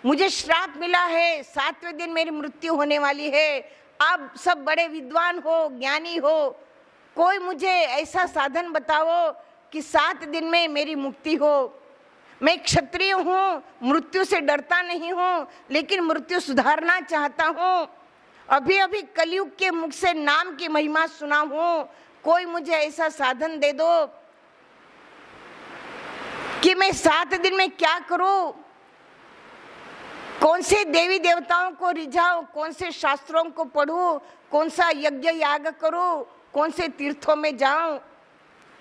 मुझे श्राप मिला है, 7वें दिन मेरी मृत्यु होने वाली है। आप सब बड़े विद्वान हो, ज्ञानी हो, कोई मुझे ऐसा साधन बताओ कि 7 दिन में मेरी मुक्ति हो। मैं क्षत्रिय हूँ, मृत्यु से डरता नहीं हूँ, लेकिन मृत्यु सुधारना चाहता हूँ। अभी अभी कलयुग के मुख से नाम की महिमा सुना हूँ, कोई मुझे ऐसा साधन दे दो कि मैं 7 दिन में क्या करूं, कौन से देवी देवताओं को रिझाऊं, कौन से शास्त्रों को पढ़ूं, कौन सा यज्ञ याग करूं, कौन से तीर्थों में जाऊं।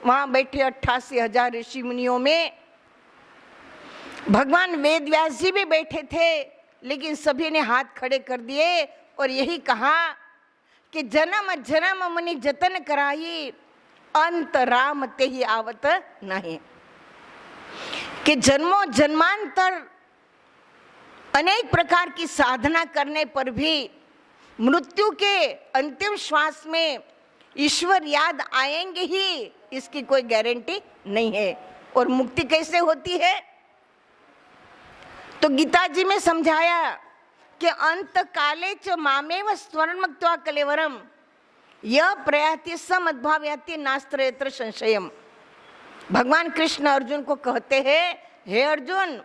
वहां बैठे 88,000 ऋषि मुनियों में भगवान वेद व्यास जी भी बैठे थे, लेकिन सभी ने हाथ खड़े कर दिए और यही कहा कि जन्म जन्म मुनि जतन कराई, अंत राम ते ही आवत नहीं। कि जन्मों जन्मांतर अनेक प्रकार की साधना करने पर भी मृत्यु के अंतिम श्वास में ईश्वर याद आएंगे ही, इसकी कोई गारंटी नहीं है। और मुक्ति कैसे होती है? तो गीता जी में समझाया कि अंत काले च मामेव स्वर्णमक्त्वा कलेवरम यह प्रयाति समद्भावयाति नास्त्रयत्र संशयम। भगवान कृष्ण अर्जुन को कहते हैं, हे अर्जुन,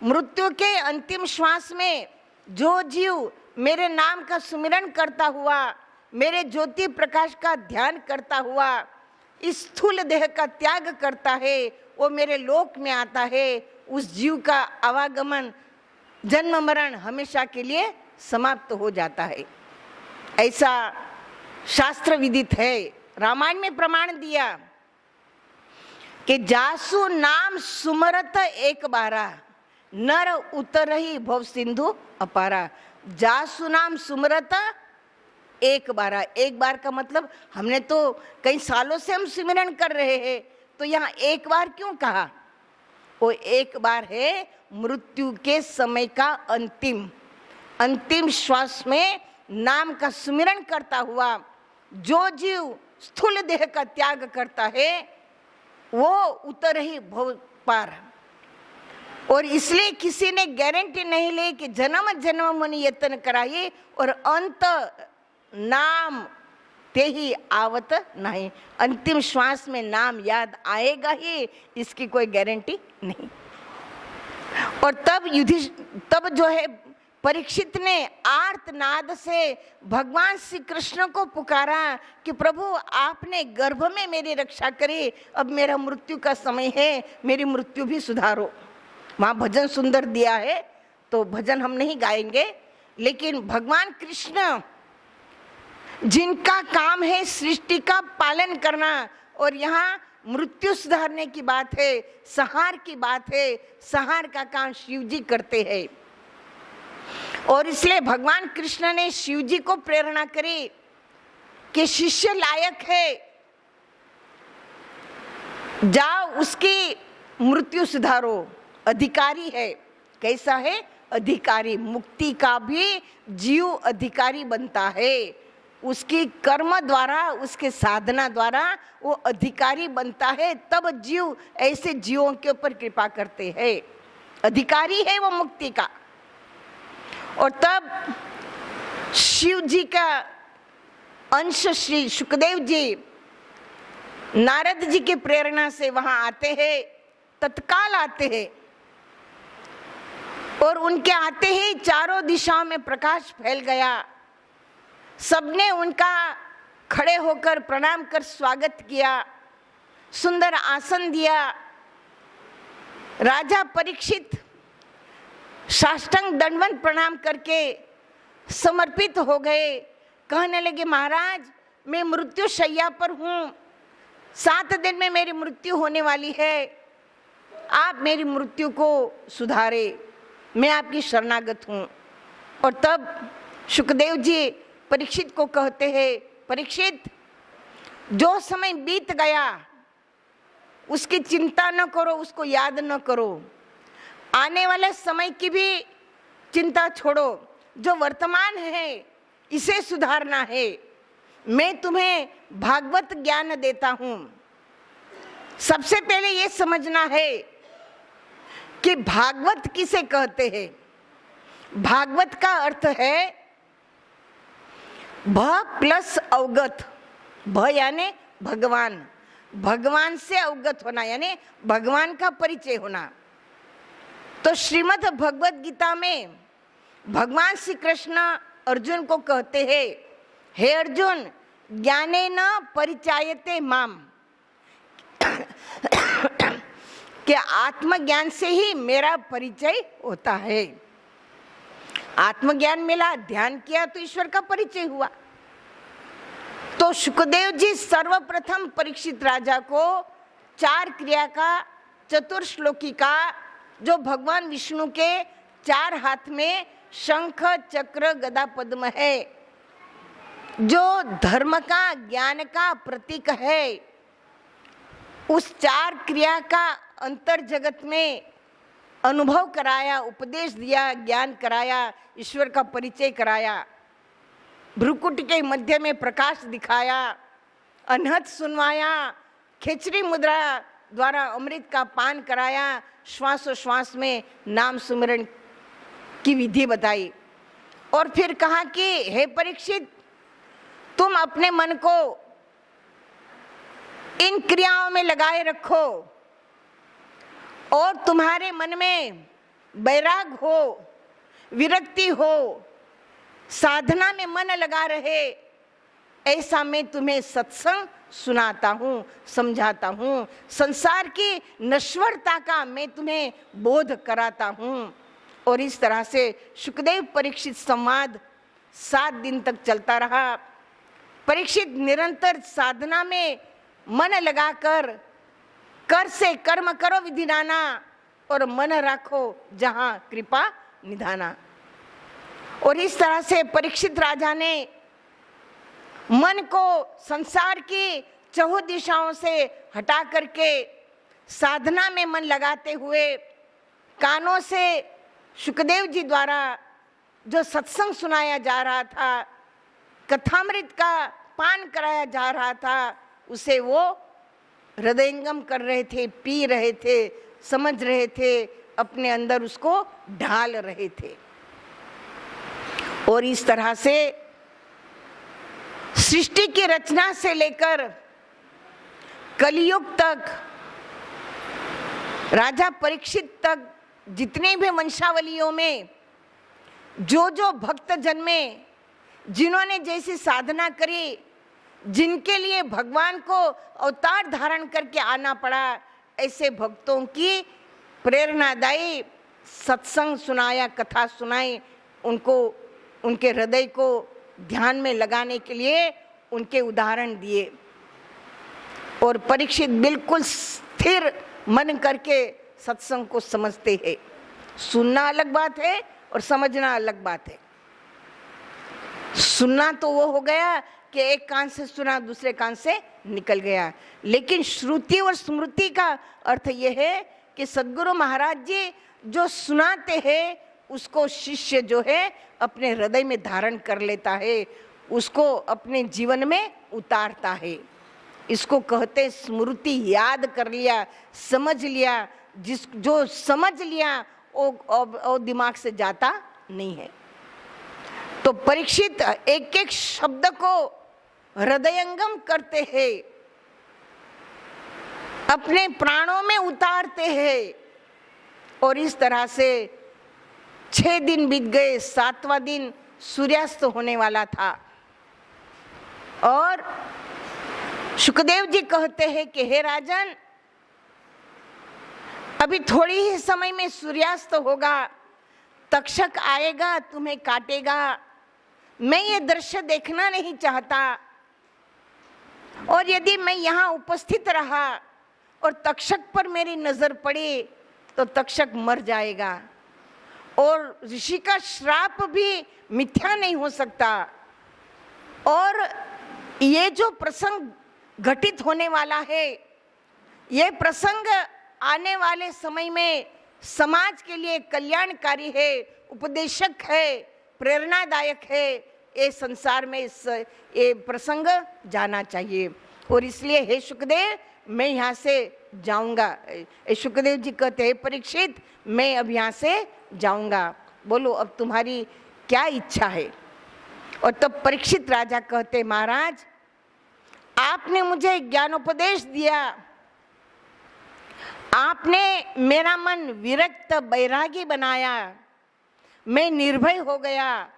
मृत्यु के अंतिम श्वास में जो जीव मेरे नाम का सुमिरन करता हुआ, मेरे ज्योति प्रकाश का ध्यान करता हुआ इस स्थूल देह का त्याग करता है, वो मेरे लोक में आता है, उस जीव का आवागमन, जन्म मरण हमेशा के लिए समाप्त हो जाता है। ऐसा शास्त्र विदित है। रामायण में प्रमाण दिया कि जासु नाम सुमरत एक बारा नर उतरही भव सिंधु अपारा। जासु नाम सुमरत एक बारा, एक बार का मतलब हमने तो कई सालों से हम सिमरन कर रहे हैं, तो यहाँ एक बार क्यों कहा? वो एक बार है मृत्यु के समय का अंतिम श्वास में नाम का सुमिरन करता हुआ जो जीव स्थूल देह का त्याग करता है वो उतर ही भव पार। और इसलिए किसी ने गारंटी नहीं ली कि जन्म जन्म मुनि यत्न कराइए और अंत नाम ते ही आवत नहीं, अंतिम श्वास में नाम याद आएगा ही, इसकी कोई गारंटी नहीं। और तब जो है परीक्षित ने आर्तनाद से भगवान श्री कृष्ण को पुकारा कि प्रभु आपने गर्भ में मेरी रक्षा करी, अब मेरा मृत्यु का समय है, मेरी मृत्यु भी सुधारो। वहाँ भजन सुंदर दिया है, तो भजन हम नहीं गाएंगे, लेकिन भगवान कृष्ण जिनका काम है सृष्टि का पालन करना, और यहाँ मृत्यु सुधारने की बात है, संहार की बात है, संहार का काम शिव जी करते हैं। और इसलिए भगवान कृष्ण ने शिव जी को प्रेरणा करी कि शिष्य लायक है, जाओ उसकी मृत्यु सुधारो, अधिकारी है। कैसा है? अधिकारी। मुक्ति का भी जीव अधिकारी बनता है। उसकी कर्म द्वारा, उसके साधना द्वारा वो अधिकारी बनता है, तब जीव ऐसे जीवों के ऊपर कृपा करते हैं। अधिकारी है वो मुक्ति का। और तब शिव जी का अंश श्री सुखदेव जी नारद जी की प्रेरणा से वहां आते हैं, तत्काल आते हैं, और उनके आते ही चारों दिशाओं में प्रकाश फैल गया। सबने उनका खड़े होकर प्रणाम कर स्वागत किया, सुंदर आसन दिया। राजा परीक्षित साष्टांग दंडवत प्रणाम करके समर्पित हो गए। कहने लगे, महाराज मैं मृत्यु शैया पर हूँ, 7 दिन में मेरी मृत्यु होने वाली है, आप मेरी मृत्यु को सुधारे, मैं आपकी शरणागत हूँ। और तब सुखदेव जी परीक्षित को कहते हैं, परीक्षित जो समय बीत गया उसकी चिंता न करो, उसको याद न करो, आने वाले समय की भी चिंता छोड़ो, जो वर्तमान है इसे सुधारना है। मैं तुम्हें भागवत ज्ञान देता हूं। सबसे पहले ये समझना है कि भागवत किसे कहते हैं। भागवत का अर्थ है भ प्लस अवगत। भ यानी भगवान, भगवान से अवगत होना यानी भगवान का परिचय होना। तो श्रीमद् भगवत गीता में भगवान श्री कृष्ण अर्जुन को कहते हैं, हे अर्जुन ज्ञानेन परिचायते माम, कि आत्मज्ञान से ही मेरा परिचय होता है। आत्मज्ञान मिला, ध्यान किया तो ईश्वर का परिचय हुआ। तो सुखदेव जी सर्वप्रथम परीक्षित राजा को 4 क्रिया का चतुर्श्लोकी का, जो भगवान विष्णु के 4 हाथ में शंख चक्र गदा पद्म है, जो धर्म का ज्ञान का प्रतीक है, उस 4 क्रिया का अंतर जगत में अनुभव कराया, उपदेश दिया, ज्ञान कराया, ईश्वर का परिचय कराया। भ्रुकुट के मध्य में प्रकाश दिखाया, अनहद सुनवाया, खेचरी मुद्रा द्वारा अमृत का पान कराया, श्वासोश्वास में नाम सुमिरन की विधि बताई। और फिर कहा कि हे परीक्षित, तुम अपने मन को इन क्रियाओं में लगाए रखो और तुम्हारे मन में वैराग हो, विरक्ति हो, साधना में मन लगा रहे, ऐसा मैं तुम्हें सत्संग सुनाता हूँ, समझाता हूँ, संसार की नश्वरता का मैं तुम्हें बोध कराता हूँ। और इस तरह से सुखदेव परीक्षित संवाद 7 दिन तक चलता रहा। परीक्षित निरंतर साधना में मन लगाकर, कर से कर्म करो विधि नाना, और मन राखो जहाँ कृपा निधाना। और इस तरह से परीक्षित राजा ने मन को संसार की चहुँ दिशाओं से हटा करके साधना में मन लगाते हुए, कानों से सुखदेव जी द्वारा जो सत्संग सुनाया जा रहा था, कथामृत का पान कराया जा रहा था, उसे वो हृदयंगम कर रहे थे, पी रहे थे, समझ रहे थे, अपने अंदर उसको ढाल रहे थे। और इस तरह से सृष्टि की रचना से लेकर कलियुग तक, राजा परीक्षित तक, जितने भी वंशावलियों में जो जो भक्त जन्मे, जिन्होंने जैसी साधना करी, जिनके लिए भगवान को अवतार धारण करके आना पड़ा, ऐसे भक्तों की प्रेरणादायी सत्संग सुनाया, कथा सुनाई, उनको उनके हृदय को ध्यान में लगाने के लिए उनके उदाहरण दिए। और परीक्षित बिल्कुल स्थिर मन करके सत्संग को समझते हैं। सुनना अलग बात है और समझना अलग बात है। सुनना तो वो हो गया कि एक कान से सुना, दूसरे कान से निकल गया, लेकिन श्रुति और स्मृति का अर्थ यह है कि सद्गुरु महाराज जी जो सुनाते हैं उसको शिष्य जो है अपने हृदय में धारण कर लेता है, उसको अपने जीवन में उतारता है। इसको कहते स्मृति, याद कर लिया, समझ लिया। जो समझ लिया वो दिमाग से जाता नहीं है। तो परीक्षित एक एक शब्द को हृदयंगम करते हैं, अपने प्राणों में उतारते हैं। और इस तरह से 6 दिन बीत गए, 7वां दिन सूर्यास्त होने वाला था। और शुकदेव जी कहते हैं कि हे राजन, अभी थोड़ी ही समय में सूर्यास्त होगा, तक्षक आएगा, तुम्हें काटेगा। मैं ये दृश्य देखना नहीं चाहता, और यदि मैं यहाँ उपस्थित रहा और तक्षक पर मेरी नजर पड़ी तो तक्षक मर जाएगा, और ऋषि का श्राप भी मिथ्या नहीं हो सकता। और ये जो प्रसंग घटित होने वाला है, ये प्रसंग आने वाले समय में समाज के लिए कल्याणकारी है, उपदेशक है, प्रेरणादायक है। ये संसार में ये प्रसंग जाना चाहिए। और इसलिए हे शुकदेव, मैं यहाँ से जाऊंगा। शुकदेव जी कहते हैं परीक्षित, मैं अब यहाँ से जाऊंगा, बोलो अब तुम्हारी क्या इच्छा है। और तब परीक्षित राजा कहते, महाराज आपने मुझे ज्ञानोपदेश दिया, आपने मेरा मन विरक्त बैरागी बनाया, मैं निर्भय हो गया,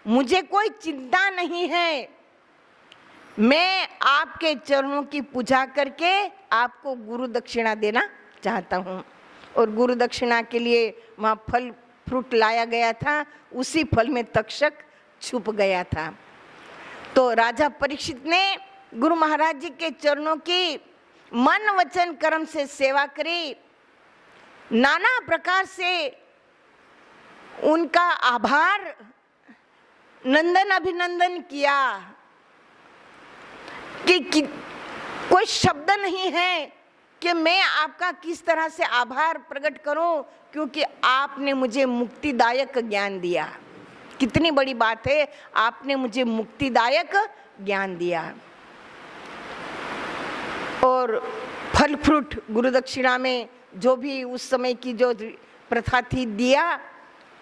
मुझे कोई चिंता नहीं है। मैं आपके चरणों की पूजा करके आपको गुरु दक्षिणा देना चाहता हूँ। और गुरु दक्षिणा के लिए वहाँ फल फ्रूट लाया गया था, उसी फल में तक्षक छुप गया था। तो राजा परीक्षित ने गुरु महाराज जी के चरणों की मन वचन कर्म से सेवा करी, नाना प्रकार से उनका आभार नंदन अभिनंदन किया कि कोई शब्द नहीं है कि मैं आपका किस तरह से आभार प्रकट करूं, क्योंकि आपने मुझे मुक्तिदायक ज्ञान दिया। कितनी बड़ी बात है, आपने मुझे मुक्तिदायक ज्ञान दिया। और फल फ्रूट गुरु दक्षिणा में जो भी उस समय की जो प्रथा थी दिया,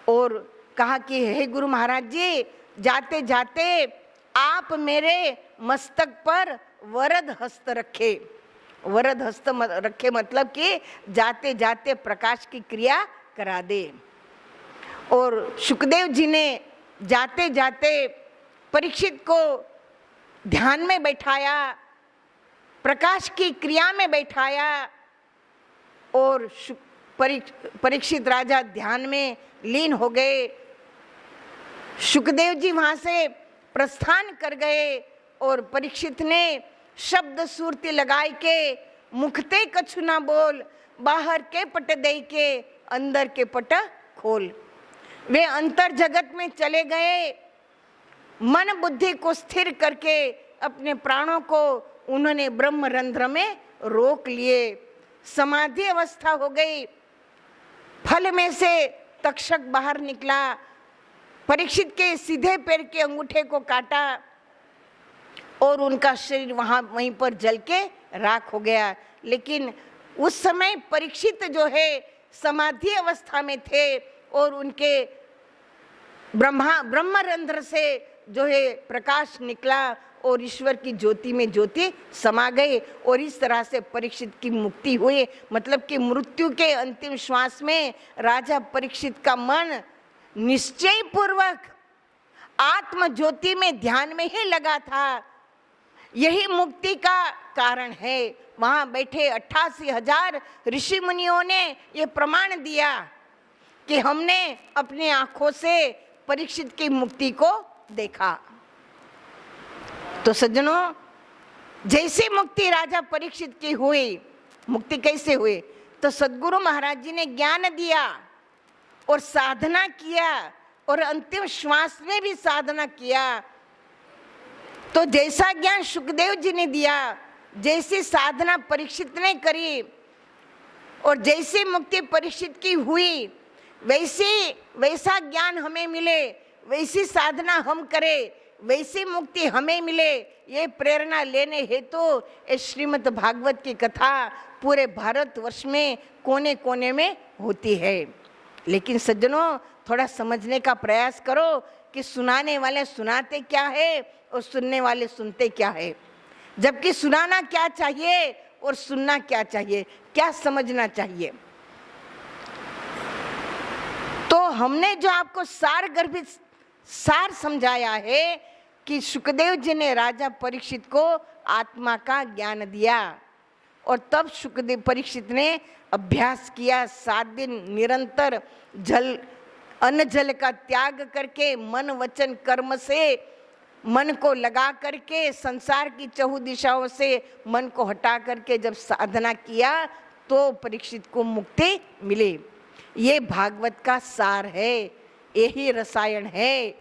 और कहा कि हे गुरु महाराज जी, जाते जाते आप मेरे मस्तक पर वरद हस्त रखे। वरद हस्त रखे मतलब कि जाते जाते प्रकाश की क्रिया करा दे। और शुकदेव जी ने जाते जाते परीक्षित को ध्यान में बैठाया, प्रकाश की क्रिया में बैठाया, और परीक्षित राजा ध्यान में लीन हो गए। शुकदेव जी वहां से प्रस्थान कर गए, और परीक्षित ने शब्द सूरती लगाई के, मुखते कछु ना बोल, बाहर के पट दे के अंदर के पट खोल। वे अंतर जगत में चले गए, मन बुद्धि को स्थिर करके अपने प्राणों को उन्होंने ब्रह्म रंध्र में रोक लिए। समाधि अवस्था हो गई। फल में से तक्षक बाहर निकला, परीक्षित के सीधे पैर के अंगूठे को काटा, और उनका शरीर वहीं पर जल के राख हो गया। लेकिन उस समय परीक्षित जो है समाधि अवस्था में थे, और उनके ब्रह्मरंध्र से जो है प्रकाश निकला, और ईश्वर की ज्योति में ज्योति समा गई। और इस तरह से परीक्षित की मुक्ति हुई। मतलब कि मृत्यु के अंतिम श्वास में राजा परीक्षित का मन निश्चय पूर्वक आत्म ज्योति में ध्यान में ही लगा था। यही मुक्ति का कारण है। वहां बैठे 88,000 ऋषि मुनियों ने ये प्रमाण दिया कि हमने अपनी आंखों से परीक्षित की मुक्ति को देखा। तो सज्जनों, जैसी मुक्ति राजा परीक्षित की हुई, मुक्ति कैसे हुई? तो सद्गुरु महाराज जी ने ज्ञान दिया और साधना किया, और अंतिम श्वास में भी साधना किया। तो जैसा ज्ञान शुकदेव जी ने दिया, जैसी साधना परीक्षित ने करी, और जैसी मुक्ति परीक्षित की हुई, वैसा ज्ञान हमें मिले, वैसी साधना हम करें, वैसी मुक्ति हमें मिले, ये प्रेरणा लेने हेतु तो श्रीमद् भागवत की कथा पूरे भारतवर्ष में कोने कोने में होती है। लेकिन सज्जनों, थोड़ा समझने का प्रयास करो कि सुनाने वाले सुनाते क्या है और सुनने वाले सुनते क्या है। जबकि सुनाना क्या चाहिए और सुनना क्या चाहिए, क्या समझना चाहिए। तो हमने जो आपको सारगर्भित सार समझाया है कि सुखदेव जी ने राजा परीक्षित को आत्मा का ज्ञान दिया और तब सुखदेव परीक्षित ने अभ्यास किया। 7 दिन निरंतर अन्न जल का त्याग करके मन वचन कर्म से मन को लगा करके संसार की चहु दिशाओं से मन को हटा करके जब साधना किया तो परीक्षित को मुक्ति मिली। ये भागवत का सार है, यही रसायन है,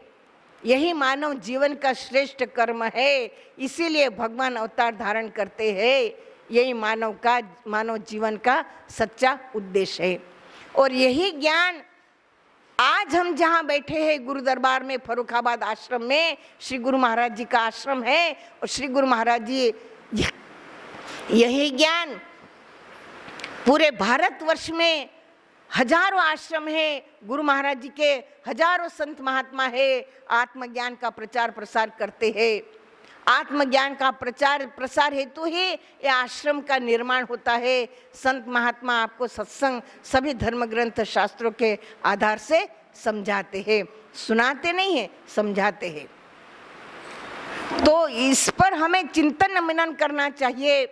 यही मानव जीवन का श्रेष्ठ कर्म है। इसीलिए भगवान अवतार धारण करते हैं, यही मानव जीवन का सच्चा उद्देश्य है। और यही ज्ञान आज हम जहाँ बैठे हैं गुरु दरबार में, फर्रुखाबाद आश्रम में, श्री गुरु महाराज जी का आश्रम है और श्री गुरु महाराज जी यही ज्ञान पूरे भारतवर्ष में हजारों आश्रम है, गुरु महाराज जी के हजारों संत महात्मा है, आत्मज्ञान का प्रचार प्रसार करते हैं। आत्मज्ञान का प्रचार प्रसार हेतु ही ये आश्रम का निर्माण होता है। संत महात्मा आपको सत्संग सभी धर्म ग्रंथ शास्त्रों के आधार से समझाते हैं, सुनाते नहीं है, समझाते हैं। तो इस पर हमें चिंतन मनन करना चाहिए,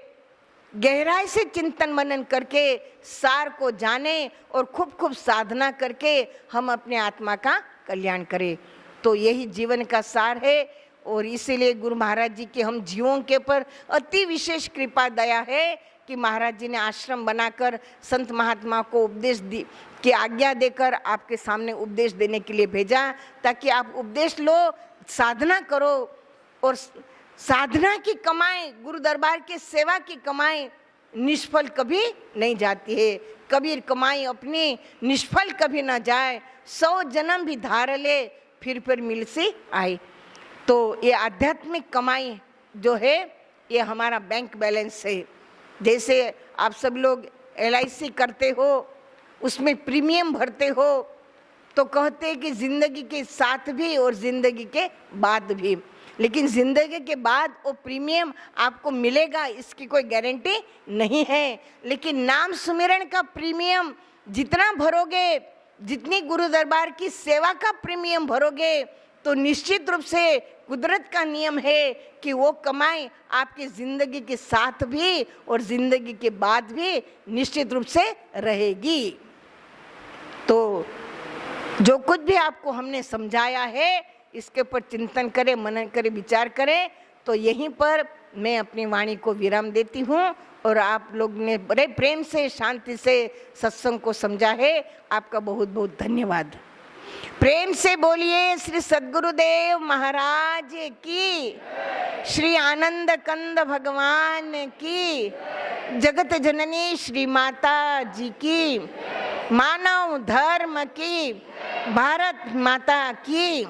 गहराई से चिंतन मनन करके सार को जाने और खूब खूब साधना करके हम अपने आत्मा का कल्याण करें। तो यही जीवन का सार है और इसीलिए गुरु महाराज जी के हम जीवों के पर अति विशेष कृपा दया है कि महाराज जी ने आश्रम बनाकर संत महात्मा को उपदेश की आज्ञा देकर आपके सामने उपदेश देने के लिए भेजा, ताकि आप उपदेश लो, साधना करो। और साधना की कमाई, गुरु दरबार के सेवा की कमाई निष्फल कभी नहीं जाती है। कबीर कमाई अपनी निष्फल कभी ना जाए, 100 जन्म भी धार ले फिर मिल से आए। तो ये आध्यात्मिक कमाई जो है ये हमारा बैंक बैलेंस है। जैसे आप सब लोग LIC करते हो, उसमें प्रीमियम भरते हो, तो कहते हैं कि जिंदगी के साथ भी और जिंदगी के बाद भी, लेकिन जिंदगी के बाद वो प्रीमियम आपको मिलेगा इसकी कोई गारंटी नहीं है। लेकिन नाम सुमिरन का प्रीमियम जितना भरोगे, जितनी गुरु दरबार की सेवा का प्रीमियम भरोगे, तो निश्चित रूप से कुदरत का नियम है कि वो कमाई आपकी जिंदगी के साथ भी और जिंदगी के बाद भी निश्चित रूप से रहेगी। तो जो कुछ भी आपको हमने समझाया है इसके ऊपर चिंतन करें, मनन करें, विचार करें। तो यहीं पर मैं अपनी वाणी को विराम देती हूँ और आप लोग ने बड़े प्रेम से, शांति से सत्संग को समझा है। आपका बहुत बहुत धन्यवाद। प्रेम से बोलिए श्री सद्गुरुदेव महाराज की, श्री आनंद कंद भगवान की, जगत जननी श्री माता जी की, मानव धर्म की, भारत माता की।